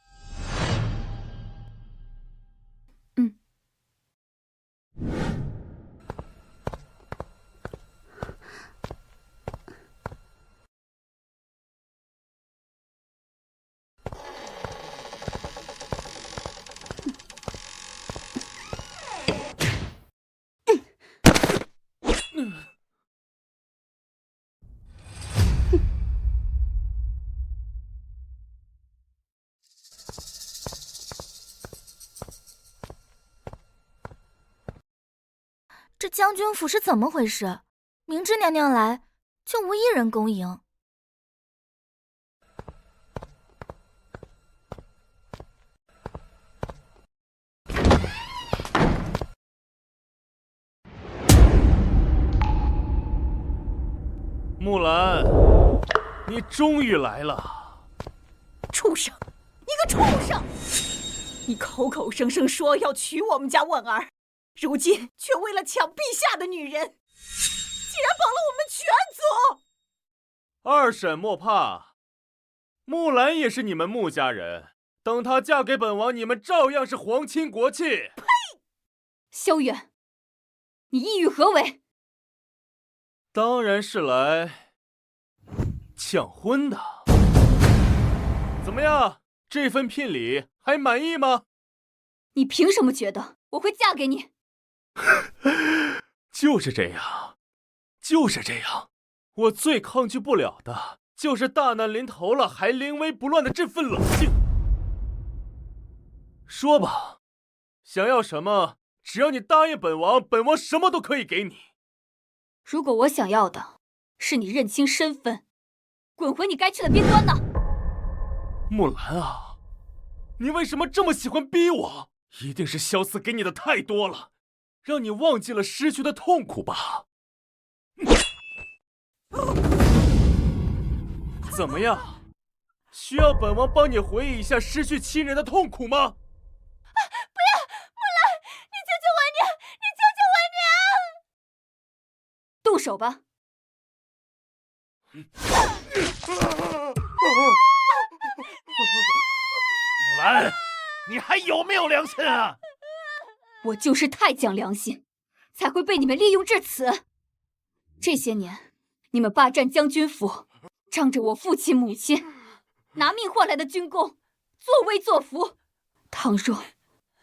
这将军府是怎么回事？明知娘娘来，就无一人恭迎。木兰，你终于来了！畜生，你个畜生！你口口声声说要娶我们家婉儿，如今却为了抢陛下的女人，竟然绑了我们全族！二婶莫怕，木兰也是你们穆家人，等她嫁给本王，你们照样是皇亲国戚。呸！萧远，你意欲何为？当然是来抢婚的。怎么样，这份聘礼还满意吗？你凭什么觉得我会嫁给你？就是这样，就是这样。我最抗拒不了的就是大难临头了还临危不乱的这份冷静。说吧，想要什么？只要你答应本王，本王什么都可以给你。如果我想要的是你认清身份，滚回你该去的边关呢？木兰啊，你为什么这么喜欢逼我？一定是萧思给你的太多了，让你忘记了失去的痛苦吧？怎么样？需要本王帮你回忆一下失去亲人的痛苦吗？不要，木兰，你救救我娘！你救救我娘！动手吧！木兰，你还有没有良心啊？我就是太讲良心，才会被你们利用至此。这些年，你们霸占将军府，仗着我父亲母亲拿命换来的军功，作威作福。倘若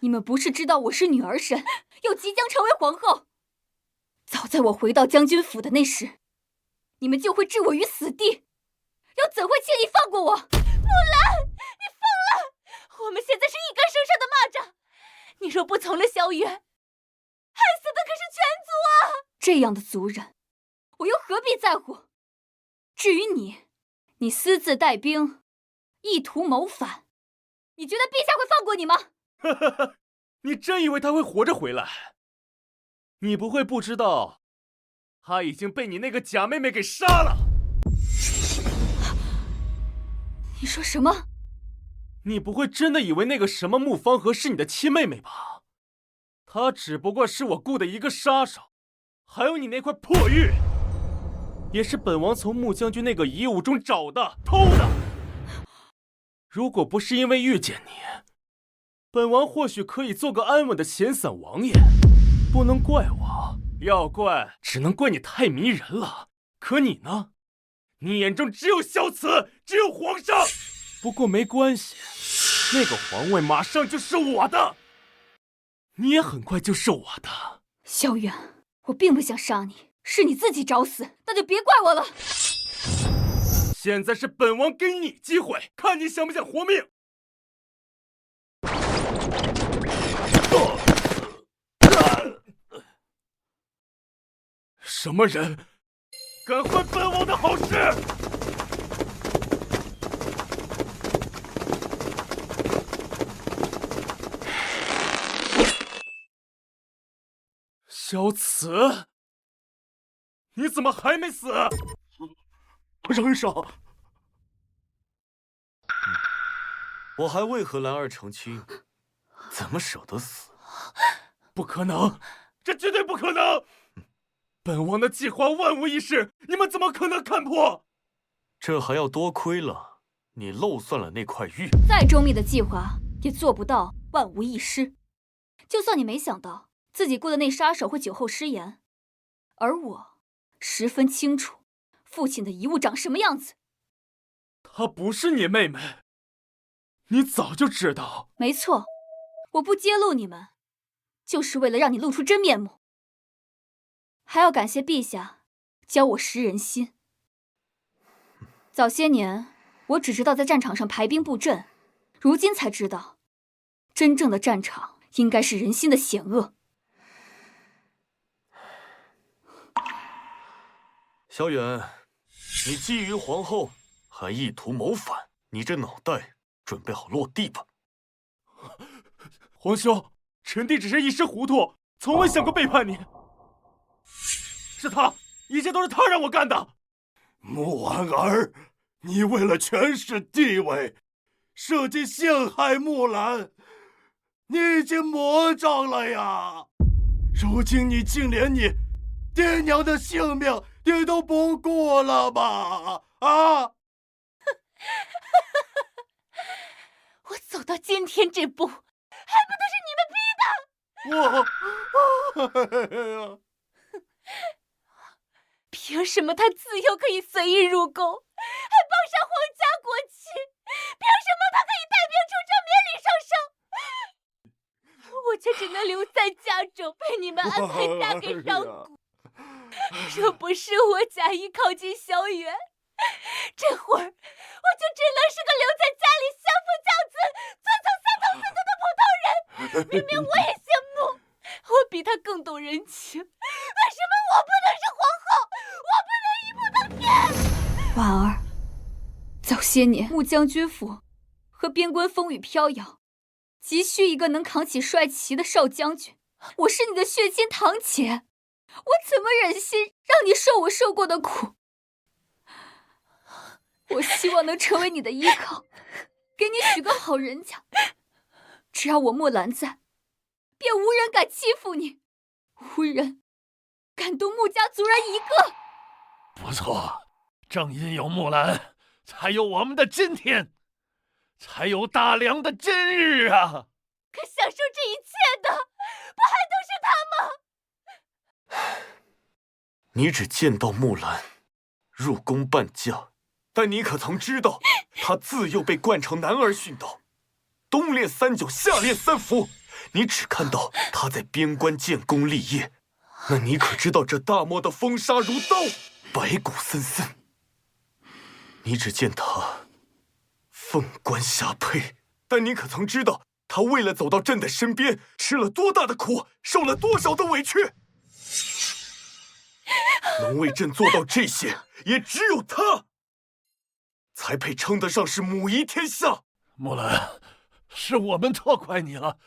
你们不是知道我是女儿身，又即将成为皇后，早在我回到将军府的那时，你们就会置我于死地，又怎会轻易放过我？木兰，你疯了！我们现在是一根绳上的蚂蚱，你若不从了萧远，害死的可是全族啊！这样的族人，我又何必在乎？至于你，你私自带兵，意图谋反，你觉得陛下会放过你吗？你真以为他会活着回来？你不会不知道，他已经被你那个假妹妹给杀了。你说什么？你不会真的以为那个什么穆方和是你的亲妹妹吧？她只不过是我雇的一个杀手，还有你那块破玉，也是本王从穆将军那个遗物中找的、偷的。如果不是因为遇见你，本王或许可以做个安稳的闲散王爷。不能怪我，要怪只能怪你太迷人了。可你呢？你眼中只有萧慈，只有皇上。不过没关系，那个皇位马上就是我的，你也很快就是我的。萧远，我并不想杀你，是你自己找死，那就别怪我了。现在是本王给你机会，看你想不想活命！什么人敢坏本王的好事？萧慈，你怎么还没死？人少，我还为何兰儿成亲？怎么舍得死？不可能，这绝对不可能！本王的计划万无一失，你们怎么可能看破？这还要多亏了你漏算了那块玉。再周密的计划也做不到万无一失。就算你没想到自己雇的那杀手会酒后失言，而我十分清楚父亲的遗物长什么样子。她不是你妹妹，你早就知道。没错，我不揭露你们，就是为了让你露出真面目。还要感谢陛下教我识人心。早些年我只知道在战场上排兵布阵，如今才知道，真正的战场应该是人心的险恶。萧远，你觊觎皇后，还意图谋反，你这脑袋准备好落地吧。皇兄，臣弟只是一时糊涂，从未想过背叛你。是他，一切都是他让我干的。穆婉儿，你为了权势地位，设计陷害木兰，你已经魔障了呀！如今你竟连你爹娘的性命你都不顾了吗？啊！我走到今天这步，还不都是你们逼的？凭什么他自幼可以随意入宫，还傍上皇家国旗？凭什么他可以带兵出征，免礼受伤？我却只能留在家中，被你们安排嫁给上古。若不是我假意靠近萧远，这会儿我就只能是个留在家里相夫教子、遵从三头四则的普通人。明明我也姓穆，我比他更懂人情，为什么我不能是皇后？我不能一步登天？婉儿，早些年穆将军府和边关风雨飘摇，急需一个能扛起帅旗的少将军。我是你的血亲堂姐，我怎么忍心让你受我受过的苦？我希望能成为你的依靠，给你许个好人家。只要我木兰在，便无人敢欺负你，无人敢动穆家族人一个。不错，正因有木兰，才有我们的今天，才有大梁的今日啊！可享受这一切的，不还都是他吗？你只见到木兰入宫伴驾，但你可曾知道，她自幼被惯成男儿训导，冬练三九，夏练三伏。你只看到她在边关建功立业，那你可知道这大漠的风沙如刀，白骨森森？你只见她凤冠霞帔，但你可曾知道，她为了走到朕的身边，吃了多大的苦，受了多少的委屈？能为朕做到这些，也只有她，才配称得上是母仪天下。木兰，是我们错怪你了，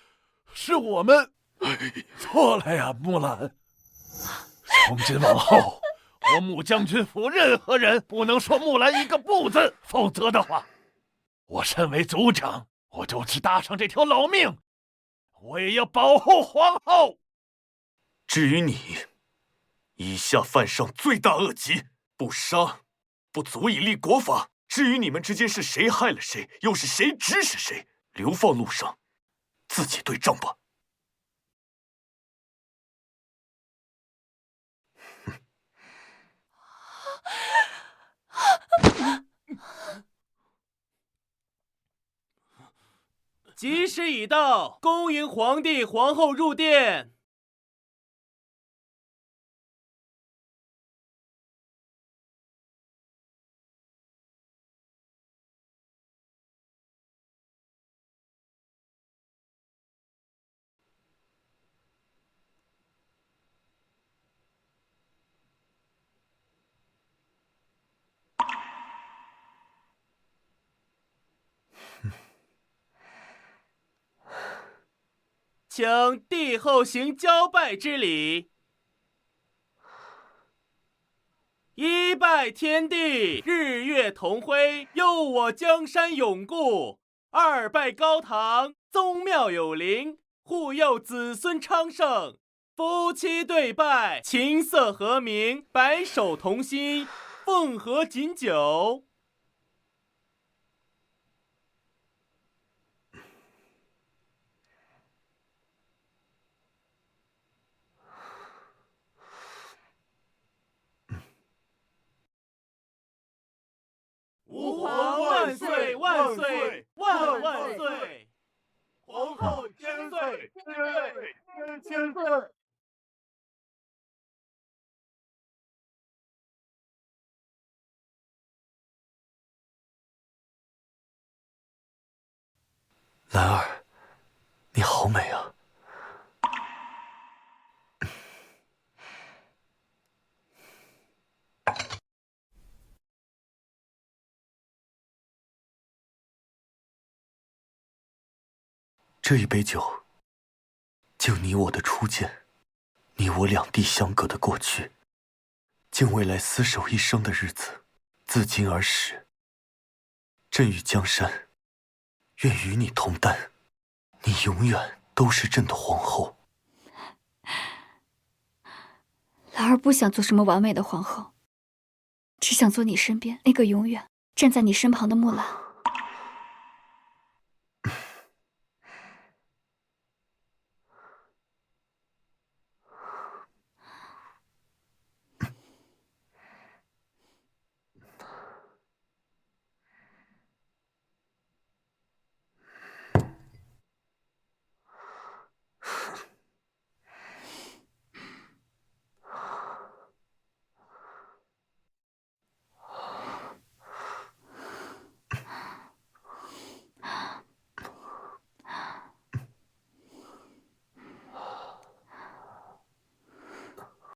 是我们错了呀，木兰。从今往后，我穆将军府任何人不能说木兰一个不字，否则的话，我身为族长，我就是搭上这条老命，我也要保护皇后。至于你，以下犯上罪大恶极，不杀不足以立国法。至于你们之间是谁害了谁，又是谁指使谁，流放路上自己对账吧。吉时已到，恭迎皇帝皇后入殿。请帝后行交拜之礼。一拜天地，日月同辉，佑我江山永固；二拜高堂，宗庙有灵，护佑子孙昌盛。夫妻对拜，琴瑟和鸣，白首同心，奉和锦酒。吾皇万岁万岁万万岁！皇后千岁，千岁！兰儿，你好美啊！这一杯酒，敬你我的初见，你我两地相隔的过去，敬未来厮守一生的日子，自今而始。朕与江山，愿与你同担，你永远都是朕的皇后。兰儿不想做什么完美的皇后，只想做你身边那个永远站在你身旁的木兰。